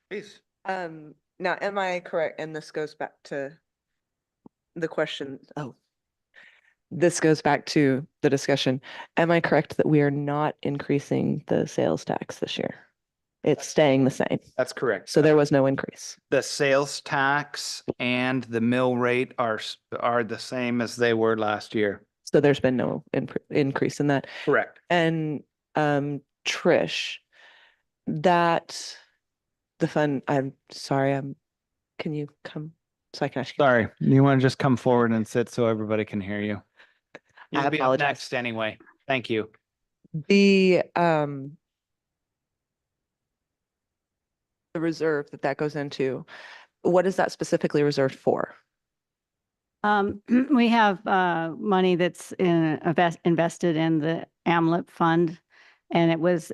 please. Now, am I correct? And this goes back to the question. Oh, this goes back to the discussion. Am I correct that we are not increasing the sales tax this year? It's staying the same. That's correct. So there was no increase. The sales tax and the mill rate are the same as they were last year. So there's been no increase in that. Correct. And Trish, that the fund, I'm sorry, can you come so I can ask you? Sorry, you want to just come forward and sit so everybody can hear you? I You'll be up apologize. next anyway. Thank you. The reserve that goes into, what is that specifically reserved for? We have money that's invested in the AMLIP fund, and it was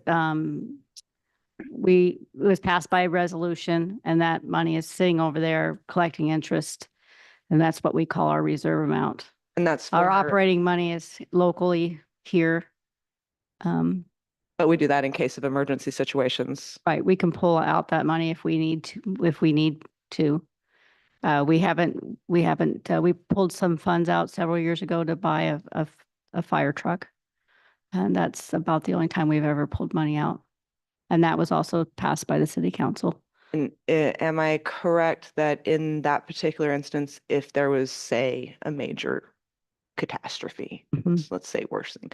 passed by a resolution, and that money is sitting over there collecting interest, and that's what we call our reserve amount. And that's Our for- operating money is locally here. But we do that in case of emergency situations. Right, we can pull out that money if we need to. We pulled some funds out several years ago to buy a fire truck. And that's about the only time we've ever pulled money out. And that was also passed by the city council. And am I correct that in that particular instance, if there was, say, a major catastrophe, let's say worse thing,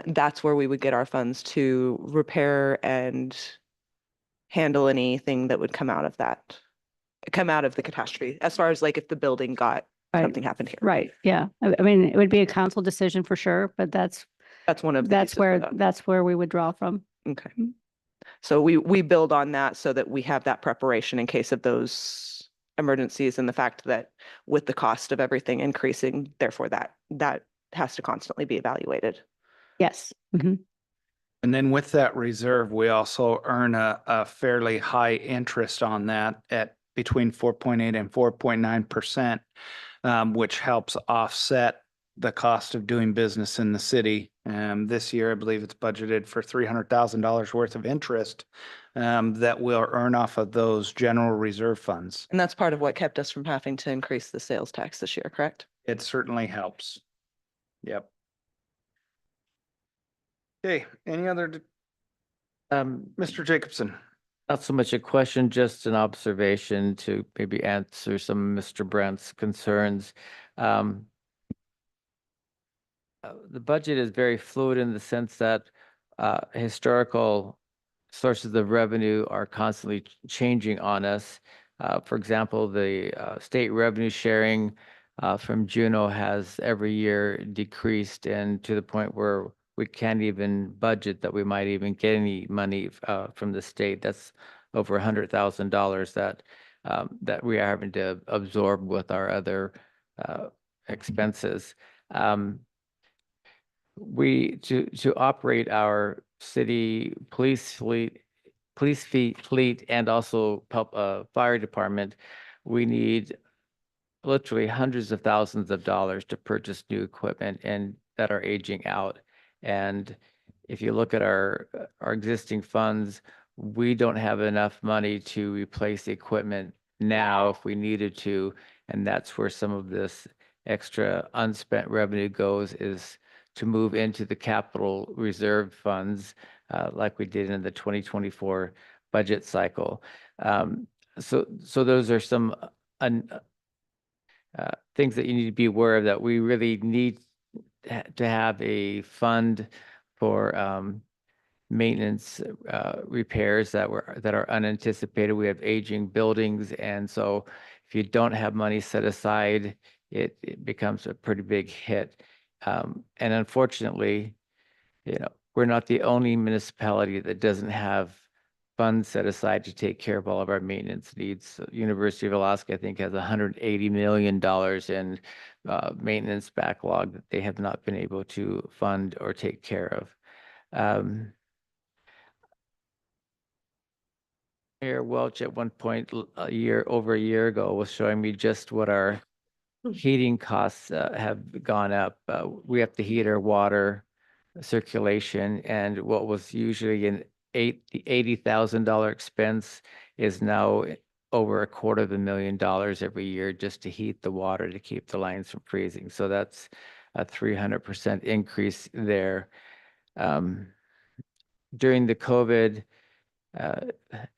that's where we would get our funds to repair and handle anything that would come out of the catastrophe, as far as like if the building got, something happened here. Right, yeah. I mean, it would be a council decision for sure, but that's one of the pieces of that's where we would draw from. Okay. So we build on that so that we have that preparation in case of those emergencies, and the fact that with the cost of everything increasing, therefore that has to constantly be evaluated. Yes. And then with that reserve, we also earn a fairly high interest on that at between 4.8 and 4.9%, which helps offset the cost of doing business in the city. This year, I believe it's budgeted for $300,000 worth of interest that we'll earn off of those general reserve funds. And that's part of what kept us from having to increase the sales tax this year, correct? It certainly helps. Yep. Okay, any other, Mr. Jacobson? Not so much a question, just an observation to maybe answer some of Mr. Brandt's concerns. The budget is very fluid in the sense that historical sources of revenue are constantly changing on us. For example, the state revenue sharing from Juneau has every year decreased, and to the point where we can't even budget that we might even get any money from the state. That's over $100,000 that we are having to absorb with our other expenses. To operate our city fleet and also fire department, we need literally hundreds of thousands of dollars to purchase new equipment and that are aging out. And if you look at our existing funds, we don't have enough money to replace the equipment now if we needed to. And that's where some of this extra unspent revenue goes, is to move into the capital reserve funds, like we did in the 2024 budget cycle. So those are some things that you need to be aware of, that we really need to have a fund for maintenance repairs that are unanticipated. We have aging buildings, and so if you don't have money set aside, it becomes a pretty big hit. And unfortunately, we're not the only municipality that doesn't have funds set aside to take care of all of our maintenance needs. So University of Alaska, I think, has $180 million in maintenance backlog that they have not been able to fund or take care of. Mayor Welch at one point over a year ago was showing me just what our heating costs have gone up. We have to heat our water circulation, and what was usually an $80,000 expense is now over $250,000 every year just to heat the water to keep the lines from freezing. So that's a 300% increase there. During the COVID,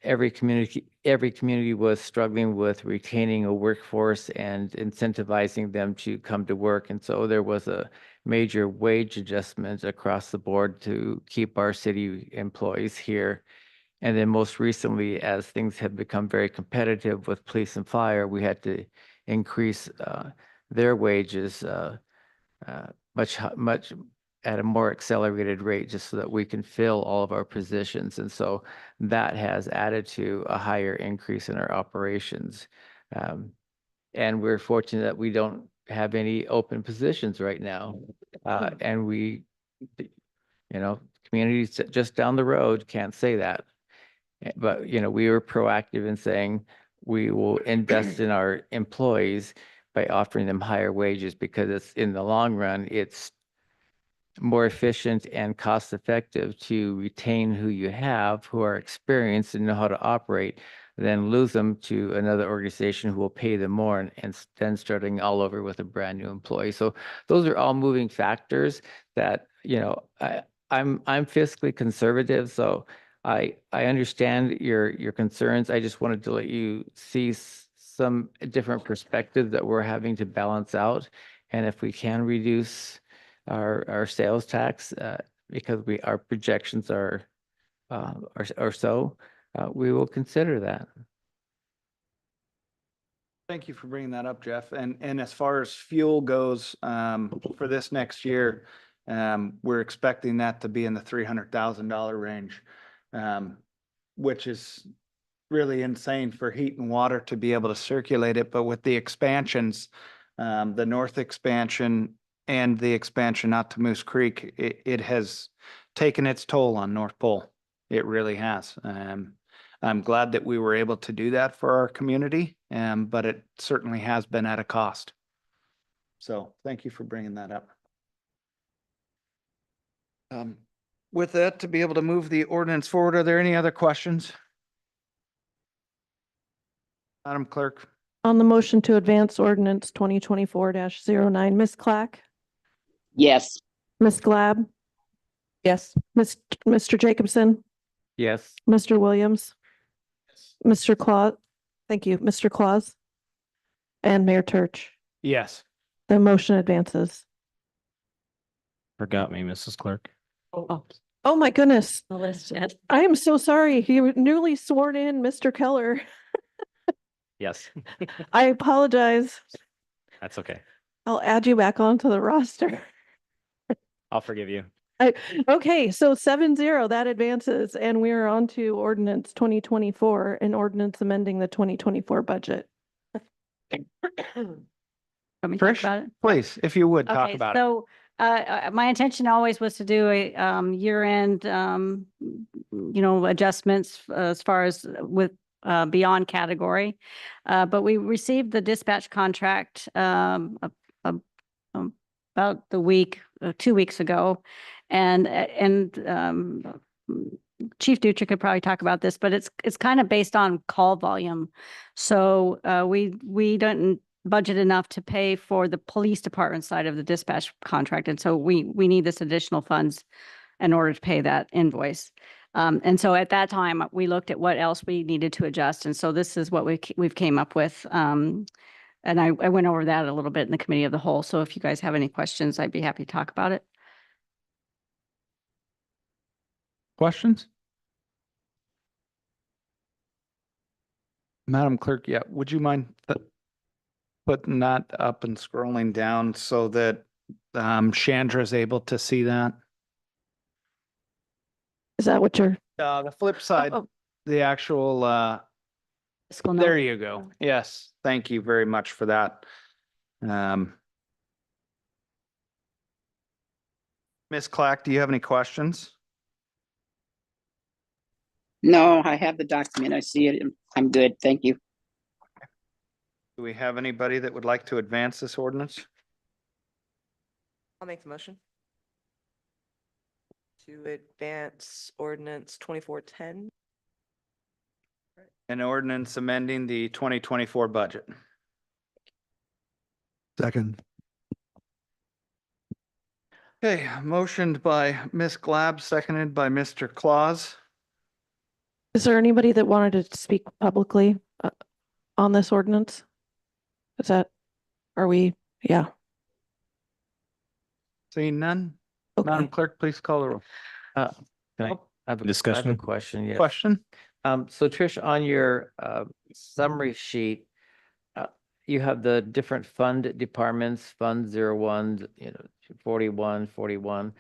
every community was struggling with retaining a workforce and incentivizing them to come to work. And so there was a major wage adjustment across the board to keep our city employees here. And then most recently, as things have become very competitive with police and fire, we had to increase their wages much at a more accelerated rate, just so that we can fill all of our positions. And so that has added to a higher increase in our operations. And we're fortunate that we don't have any open positions right now. And communities just down the road can't say that. But, we were proactive in saying we will invest in our employees by offering them higher wages, because it's, in the long run, it's more efficient and cost effective to retain who you have, who are experienced and know how to operate, than lose them to another organization who will pay them more, and then starting all over with a brand new employee. So those are all moving factors that, I'm fiscally conservative, so I understand your concerns. I just wanted to let you see some different perspectives that we're having to balance out. And if we can reduce our sales tax, because our projections are so, we will consider that. Thank you for bringing that up, Jeff. And as far as fuel goes, for this next year, we're expecting that to be in the $300,000 range, which is really insane for heat and water to be able to circulate it. But with the expansions, the north expansion and the expansion out to Moose Creek, it has taken its toll on North Pole. It really has. I'm glad that we were able to do that for our community, but it certainly has been at a cost. So thank you for bringing that up. With that, to be able to move the ordinance forward, are there any other questions? Madam Clerk? On the motion to advance ordinance 2024-09, Ms. Clack, Yes. Ms. Glab, Yes. Mr. Jacobson, Yes. Mr. Williams, Mr. Claus, thank you, Mr. Claus, and Mayor Turch. Yes. The motion advances. Forgot me, Mrs. Clerk. Oh my goodness. The list yet. I am so sorry. You newly sworn in Mr. Keller. Yes, I apologize. that's okay. I'll add you back onto the roster. I'll forgive you. Okay, so 7-0, that advances, and we are on to ordinance 2024, an ordinance amending the 2024 budget. Want me to talk Trish, about it? please, if you would, talk Okay, about it. so my intention always was to do a year-end, adjustments as far as with beyond category. But we received the dispatch contract about the week, 2 weeks ago. And Chief Dutra could probably talk about this, but it's kind of based on call volume. So we don't budget enough to pay for the police department side of the dispatch contract. And so we need this additional funds in order to pay that invoice. And so at that time, we looked at what else we needed to adjust. And so this is what we've came up with. And I went over that a little bit in the committee of the whole. So if you guys have any questions, I'd be happy to talk about it. Questions? Madam Clerk, yeah, would you mind putting that up and scrolling down so that Chandra is able to see that? Is that what you're? The flip side, oh. the actual, Fiscal there note. you go. Yes, thank you very much for that. Ms. Clack, do you have any questions? No, I have the document. I see it. I'm good. Thank you. Do we have anybody that would like to advance this ordinance? I'll make the motion to advance ordinance 2410. An ordinance amending the 2024 budget. Second. Okay, motioned by Ms. Glab, seconded by Mr. Claus. Is there anybody that wanted to speak publicly on this ordinance? Yeah. Seeing none? Okay. Madam Clerk, please call the roll. Can I have a Discussion? question? Yes. Question? So Trish, on your summary sheet, you have the different fund departments, Fund 01, 41, 41.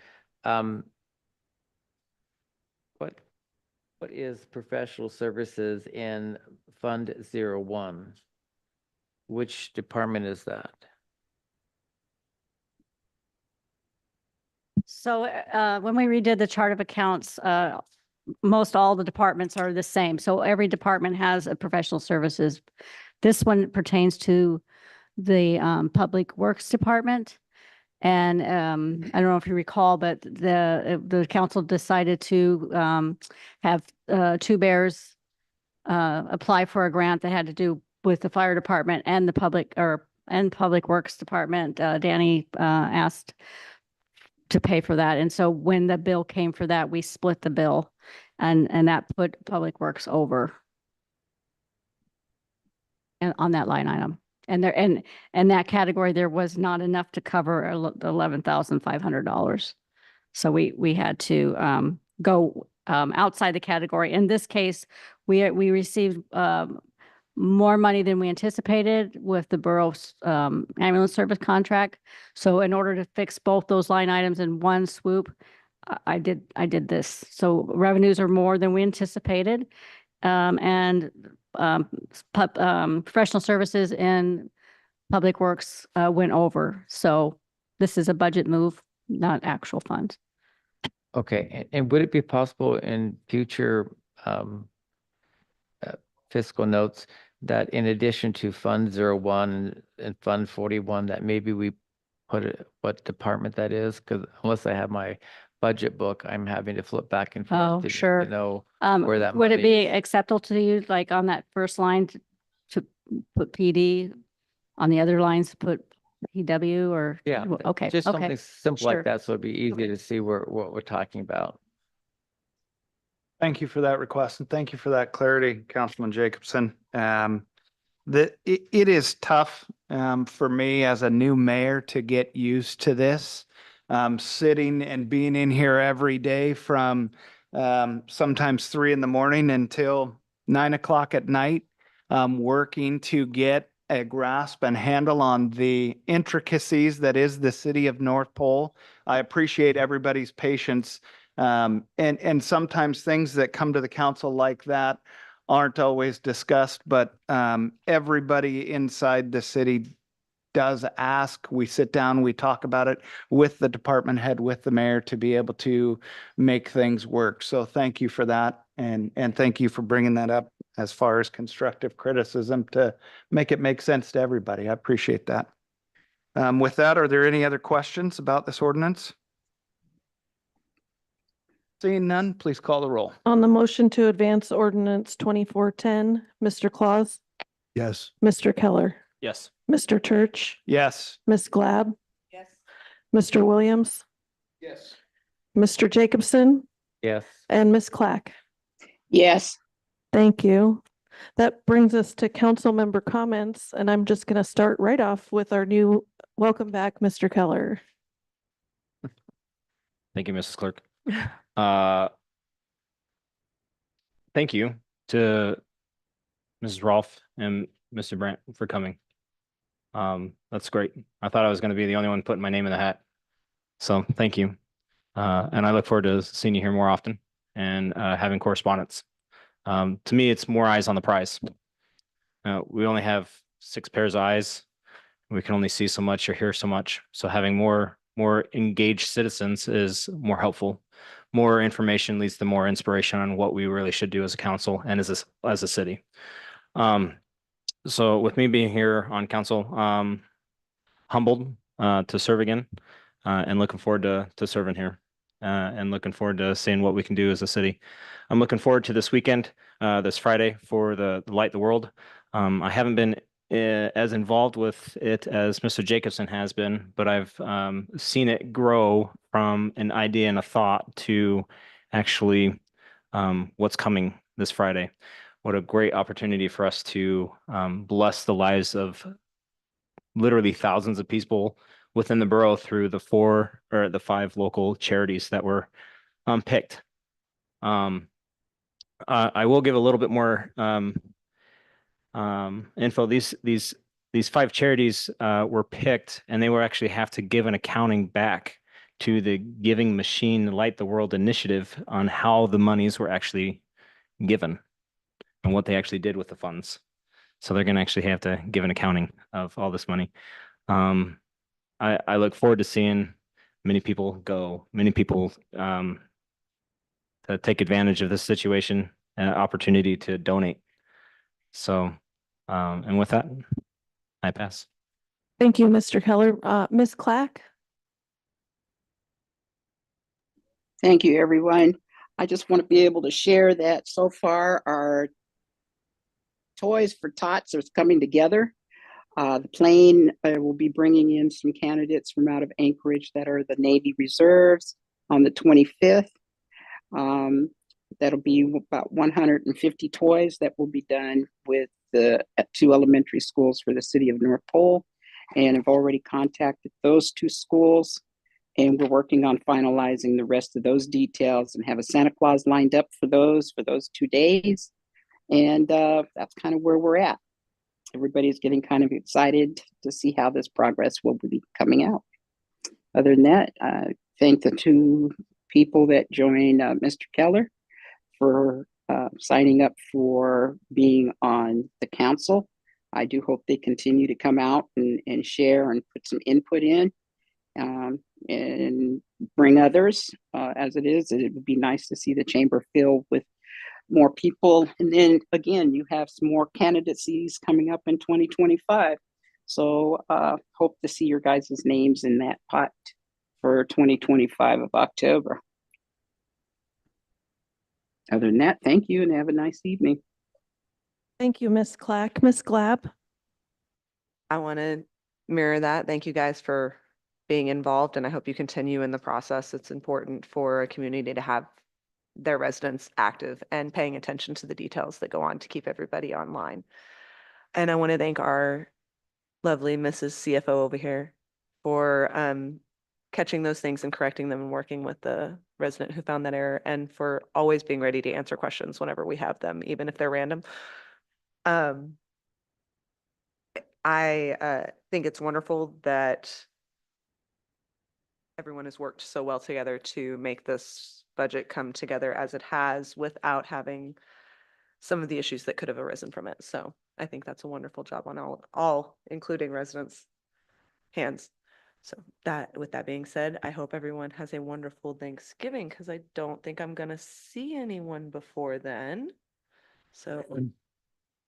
What is professional services in Fund 01? Which department is that? So when we redid the chart of accounts, most all the departments are the same. So every department has a professional services. This one pertains to the Public Works Department. And I don't know if you recall, but the council decided to have Two Bears apply for a grant that had to do with the fire department and the Public Works Department. Danny asked to pay for that. And so when the bill came for that, we split the bill and that put Public Works over and on that line item. And there, and that category, there was not enough to cover $11,500. So we had to go outside the category. In this case, we received more money than we anticipated with the borough's ambulance service contract. So in order to fix both those line items in one swoop, I did this. So revenues are more than we anticipated. And professional services and Public Works went over. So this is a budget move, not actual funds. Okay, and would it be possible in future fiscal notes that in addition to Fund 01 and Fund 41, that maybe we put what department that is? Because unless I have my budget book, I'm having to flip back and forth Oh, to sure. know where that Would it money be is. acceptable to you, like on that first line to put PD, on the other lines to put PW or? Yeah, Okay, just okay. something simple Sure. like that, so it'd be easy Okay. to see what we're talking about. Thank you for that request and thank you for that clarity, Councilman Jacobson. It is tough for me as a new mayor to get used to this. Sitting and being in here every day from sometimes 3 a.m. until 9 o'clock at night, working to get a grasp and handle on the intricacies that is the city of North Pole. I appreciate everybody's patience. And sometimes things that come to the council like that aren't always discussed, but everybody inside the city does ask. We sit down, we talk about it with the department head, with the mayor to be able to make things work. So thank you for that. And thank you for bringing that up as far as constructive criticism to make it make sense to everybody. I appreciate that. With that, are there any other questions about this ordinance? Seeing none, please call the roll. On the motion to advance ordinance 2410, Mr. Claus, Yes. Mr. Keller, Yes. Mr. Church, Yes. Ms. Glab, Yes. Mr. Williams, Yes. Mr. Jacobson, Yes. and Ms. Clack. Yes. Thank you. That brings us to council member comments, and I'm just going to start right off with our new welcome back, Mr. Keller. Thank you, Mrs. Clerk. Thank you to Mrs. Rolfe and Mr. Brandt for coming. That's great. I thought I was going to be the only one putting my name in the hat. So thank you. And I look forward to seeing you here more often and having correspondence. To me, it's more eyes on the prize. We only have 6 pairs of eyes. We can only see so much or hear so much. So having more engaged citizens is more helpful. More information leads to more inspiration on what we really should do as a council and as a city. So with me being here on council, humbled to serve again, and looking forward to serving here, and looking forward to seeing what we can do as a city. I'm looking forward to this weekend, this Friday, for the Light the World. I haven't been as involved with it as Mr. Jacobson has been, but I've seen it grow from an idea and a thought to actually what's coming this Friday. What a great opportunity for us to bless the lives of literally thousands of people within the borough through the 4 or the 5 local charities that were picked. I will give a little bit more info. These 5 charities were picked, and they will actually have to give an accounting back to the Giving Machine Light the World initiative on how the monies were actually given and what they actually did with the funds. So they're going to actually have to give an accounting of all this money. I look forward to seeing many people go, many people to take advantage of this situation and opportunity to donate. So, and with that, I pass. Thank you, Mr. Keller. Ms. Clack? Thank you, everyone. I just want to be able to share that so far our Toys for Tots are coming together. The plane will be bringing in some candidates from out of Anchorage that are the Navy Reserves on the 25th. That'll be about 150 toys that will be done with the 2 elementary schools for the city of North Pole. And I've already contacted those 2 schools, and we're working on finalizing the rest of those details and have a Santa Claus lined up for those 2 days. And that's kind of where we're at. Everybody's getting kind of excited to see how this progress will be coming out. Other than that, I thank the 2 people that joined Mr. Keller for signing up for being on the council. I do hope they continue to come out and share and put some input in and bring others as it is. It would be nice to see the chamber filled with more people. And then again, you have some more candidacies coming up in 2025. So hope to see your guys' names in that pot for 2025 of October. Other than that, thank you and have a nice evening. Thank you, Ms. Clack. Ms. Glab? I want to mirror that. Thank you guys for being involved, and I hope you continue in the process. It's important for a community to have their residents active and paying attention to the details that go on to keep everybody online. And I want to thank our lovely Mrs. CFO over here for catching those things and correcting them and working with the resident who found that error, and for always being ready to answer questions whenever we have them, even if they're random. I think it's wonderful that everyone has worked so well together to make this budget come together as it has without having some of the issues that could have arisen from it. So I think that's a wonderful job on all, including residents' hands. So with that being said, I hope everyone has a wonderful Thanksgiving because I don't think I'm gonna see anyone before then. So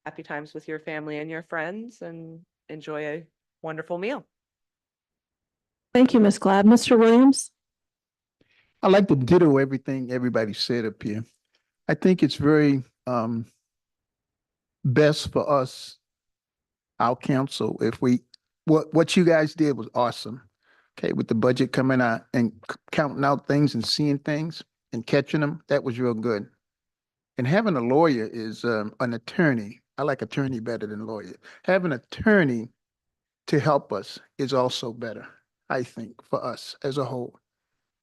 happy times with your family and your friends and enjoy a wonderful meal. Thank you, Ms. Glad. Mr. Williams? I like to ditto everything everybody said up here. I think it's very best for us, our council, if what you guys did was awesome. Okay, with the budget coming out and counting out things and seeing things and catching them, that was real good. And having a lawyer is an attorney. I like attorney better than lawyer. Having an attorney to help us is also better, I think, for us as a whole,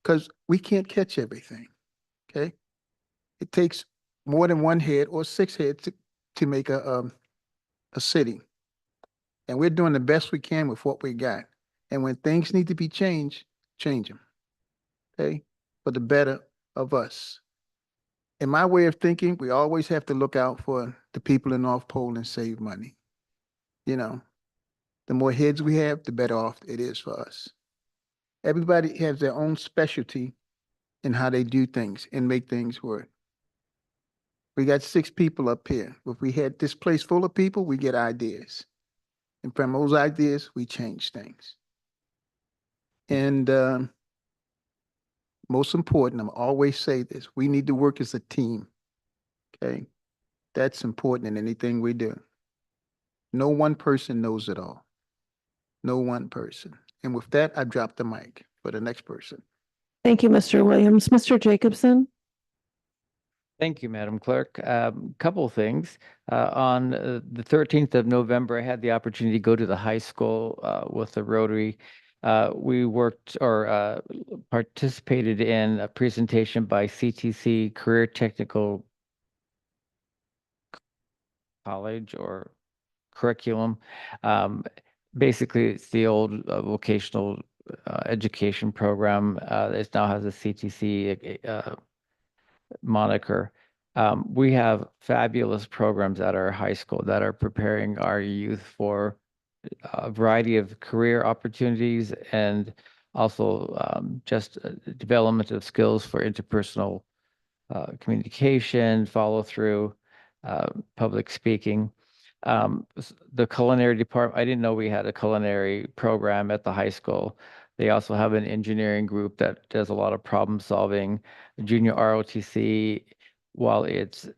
because we can't catch everything. Okay, it takes more than one head or six heads to make a city, and we're doing the best we can with what we got. And when things need to be changed, change them. Okay, for the better of us. In my way of thinking, we always have to look out for the people in North Pole and save money. You know, the more heads we have, the better off it is for us. Everybody has their own specialty in how they do things and make things work. We got 6 people up here. If we had this place full of people, we get ideas. And from those ideas, we change things. And most important, I'm always say this, we need to work as a team. Okay? That's important in anything we do. No one person knows it all. No one person. And with that, I drop the mic for the next person. Thank you, Mr. Williams. Mr. Jacobson? Thank you, Madam Clerk. Couple of things. On the 13th of November, I had the opportunity to go to the high school with the Rotary. We worked or participated in a presentation by CTC Career Technical College or curriculum. Basically, it's the old vocational education program. It now has a CTC moniker. We have fabulous programs at our high school that are preparing our youth for a variety of career opportunities and also just development of skills for interpersonal communication, follow through, public speaking. The culinary department, I didn't know we had a culinary program at the high school. They also have an engineering group that does a lot of problem solving. Junior ROTC, while it's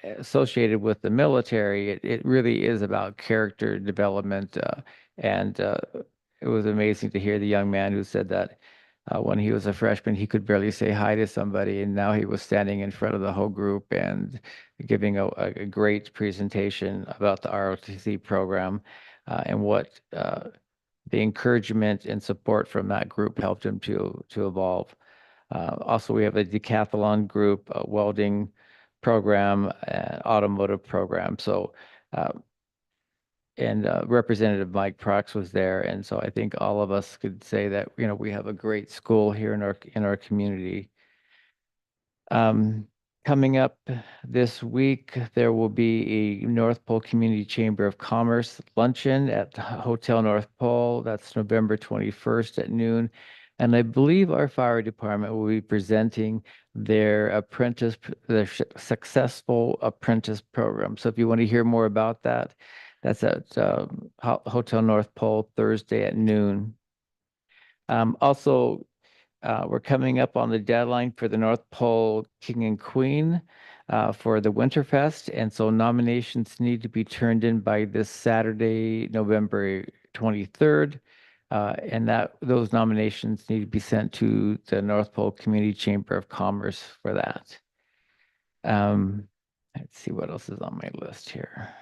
associated with the military, it really is about character development. And it was amazing to hear the young man who said that when he was a freshman, he could barely say hi to somebody, and now he was standing in front of the whole group and giving a great presentation about the ROTC program and what the encouragement and support from that group helped him to evolve. Also, we have a decathlon group, a welding program, automotive program. So, and Representative Mike Prox was there, and so I think all of us could say that we have a great school here in our community. Coming up this week, there will be a North Pole Community Chamber of Commerce luncheon at the Hotel North Pole. That's November 21st at noon. And I believe our fire department will be presenting their successful apprentice program. So if you want to hear more about that, that's at Hotel North Pole Thursday at noon. Also, we're coming up on the deadline for the North Pole King and Queen for the Winterfest. And so nominations need to be turned in by this Saturday, November 23rd. And those nominations need to be sent to the North Pole Community Chamber of Commerce for that. Let's see what else is on my list here.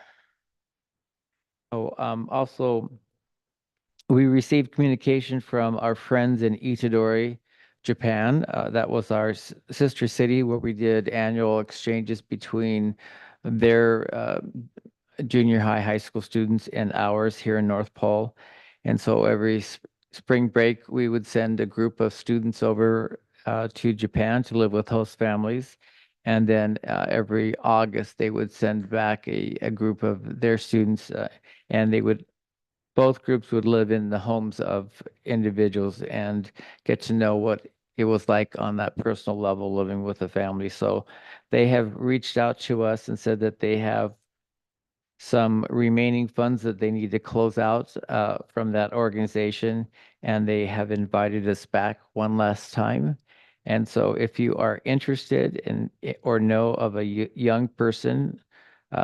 Oh, also, we received communication from our friends in Itadori, Japan. That was our sister city where we did annual exchanges between their junior high, high school students in ours here in North Pole. And so every spring break, we would send a group of students over to Japan to live with host families. And then every August, they would send back a group of their students and both groups would live in the homes of individuals and get to know what it was like on that personal level living with a family. So they have reached out to us and said that they have some remaining funds that they need to close out from that organization, and they have invited us back one last time. And so if you are interested in or know of a young person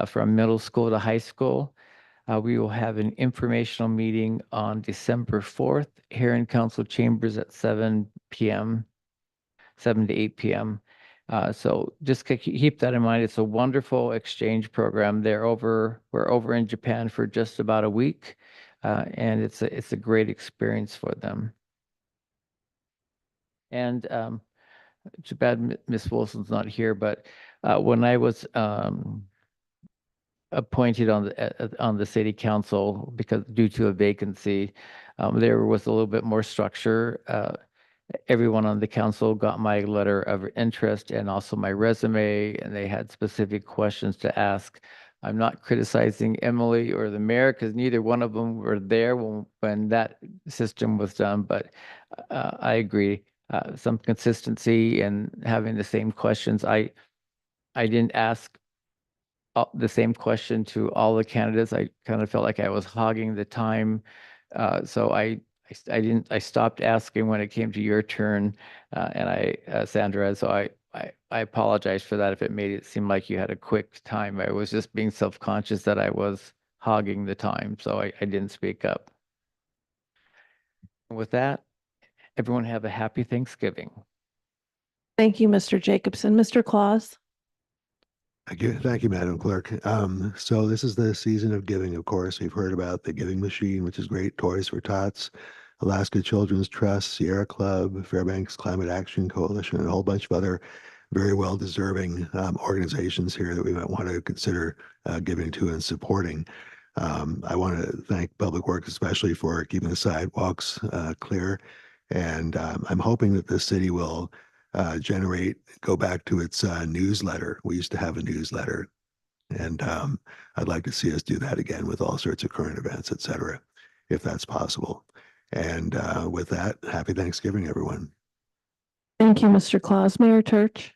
from middle school to high school, we will have an informational meeting on December 4th here in council chambers at 7 p.m., 7 to 8 p.m. So just keep that in mind. It's a wonderful exchange program. We're over in Japan for just about a week, and it's a great experience for them. And too bad Miss Wilson's not here, but when I was appointed on the city council because due to a vacancy, there was a little bit more structure. Everyone on the council got my letter of interest and also my resume, and they had specific questions to ask. I'm not criticizing Emily or the mayor because neither one of them were there when that system was done, but I agree. Some consistency and having the same questions. I didn't ask the same question to all the candidates. I kind of felt like I was hogging the time. So I stopped asking when it came to your turn. Sandra, so I apologize for that if it made it seem like you had a quick time. I was just being self-conscious that I was hogging the time, so I didn't speak up. With that, everyone have a happy Thanksgiving. Thank you, Mr. Jacobson. Mr. Claus. Thank you, Madam Clerk. So this is the season of giving, of course. We've heard about the Giving Machine, which is great, Toys for Tots, Alaska Children's Trust, Sierra Club, Fairbanks Climate Action Coalition, and a whole bunch of other very well-deserving organizations here that we might want to consider giving to and supporting. I want to thank Public Works especially for keeping the sidewalks clear. And I'm hoping that the city will go back to its newsletter. We used to have a newsletter, and I'd like to see us do that again with all sorts of current events, et cetera, if that's possible. And with that, happy Thanksgiving, everyone. Thank you, Mr. Claus. Mayor Church.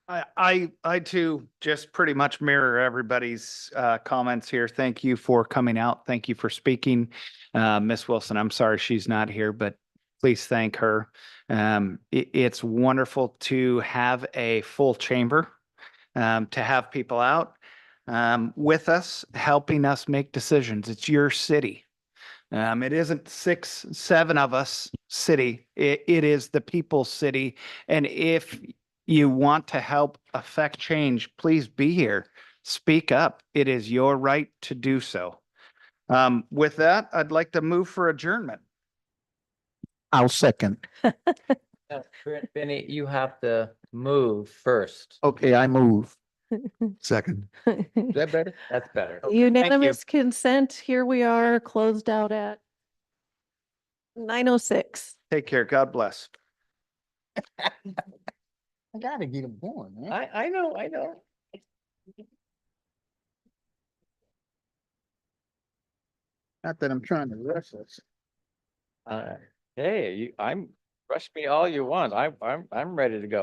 I too just pretty much mirror everybody's comments here. Thank you for coming out. Thank you for speaking. Miss Wilson, I'm sorry she's not here, but please thank her. It's wonderful to have a full chamber, to have people out with us, helping us make decisions. It's your city. It isn't 6, 7 of us city. It is the people's city. And if you want to help affect change, please be here. Speak up. It is your right to do so. With that, I'd like to move for adjournment. I'll second. Benny, you have to move first. Okay, I move. Second. Is that better? That's better. Unanimous consent. Here we are, closed out at 9:06. Take care. God bless. I gotta get them going, man. I know. Not that I'm trying to rush us. Hey, rush me all you want. I'm ready to go.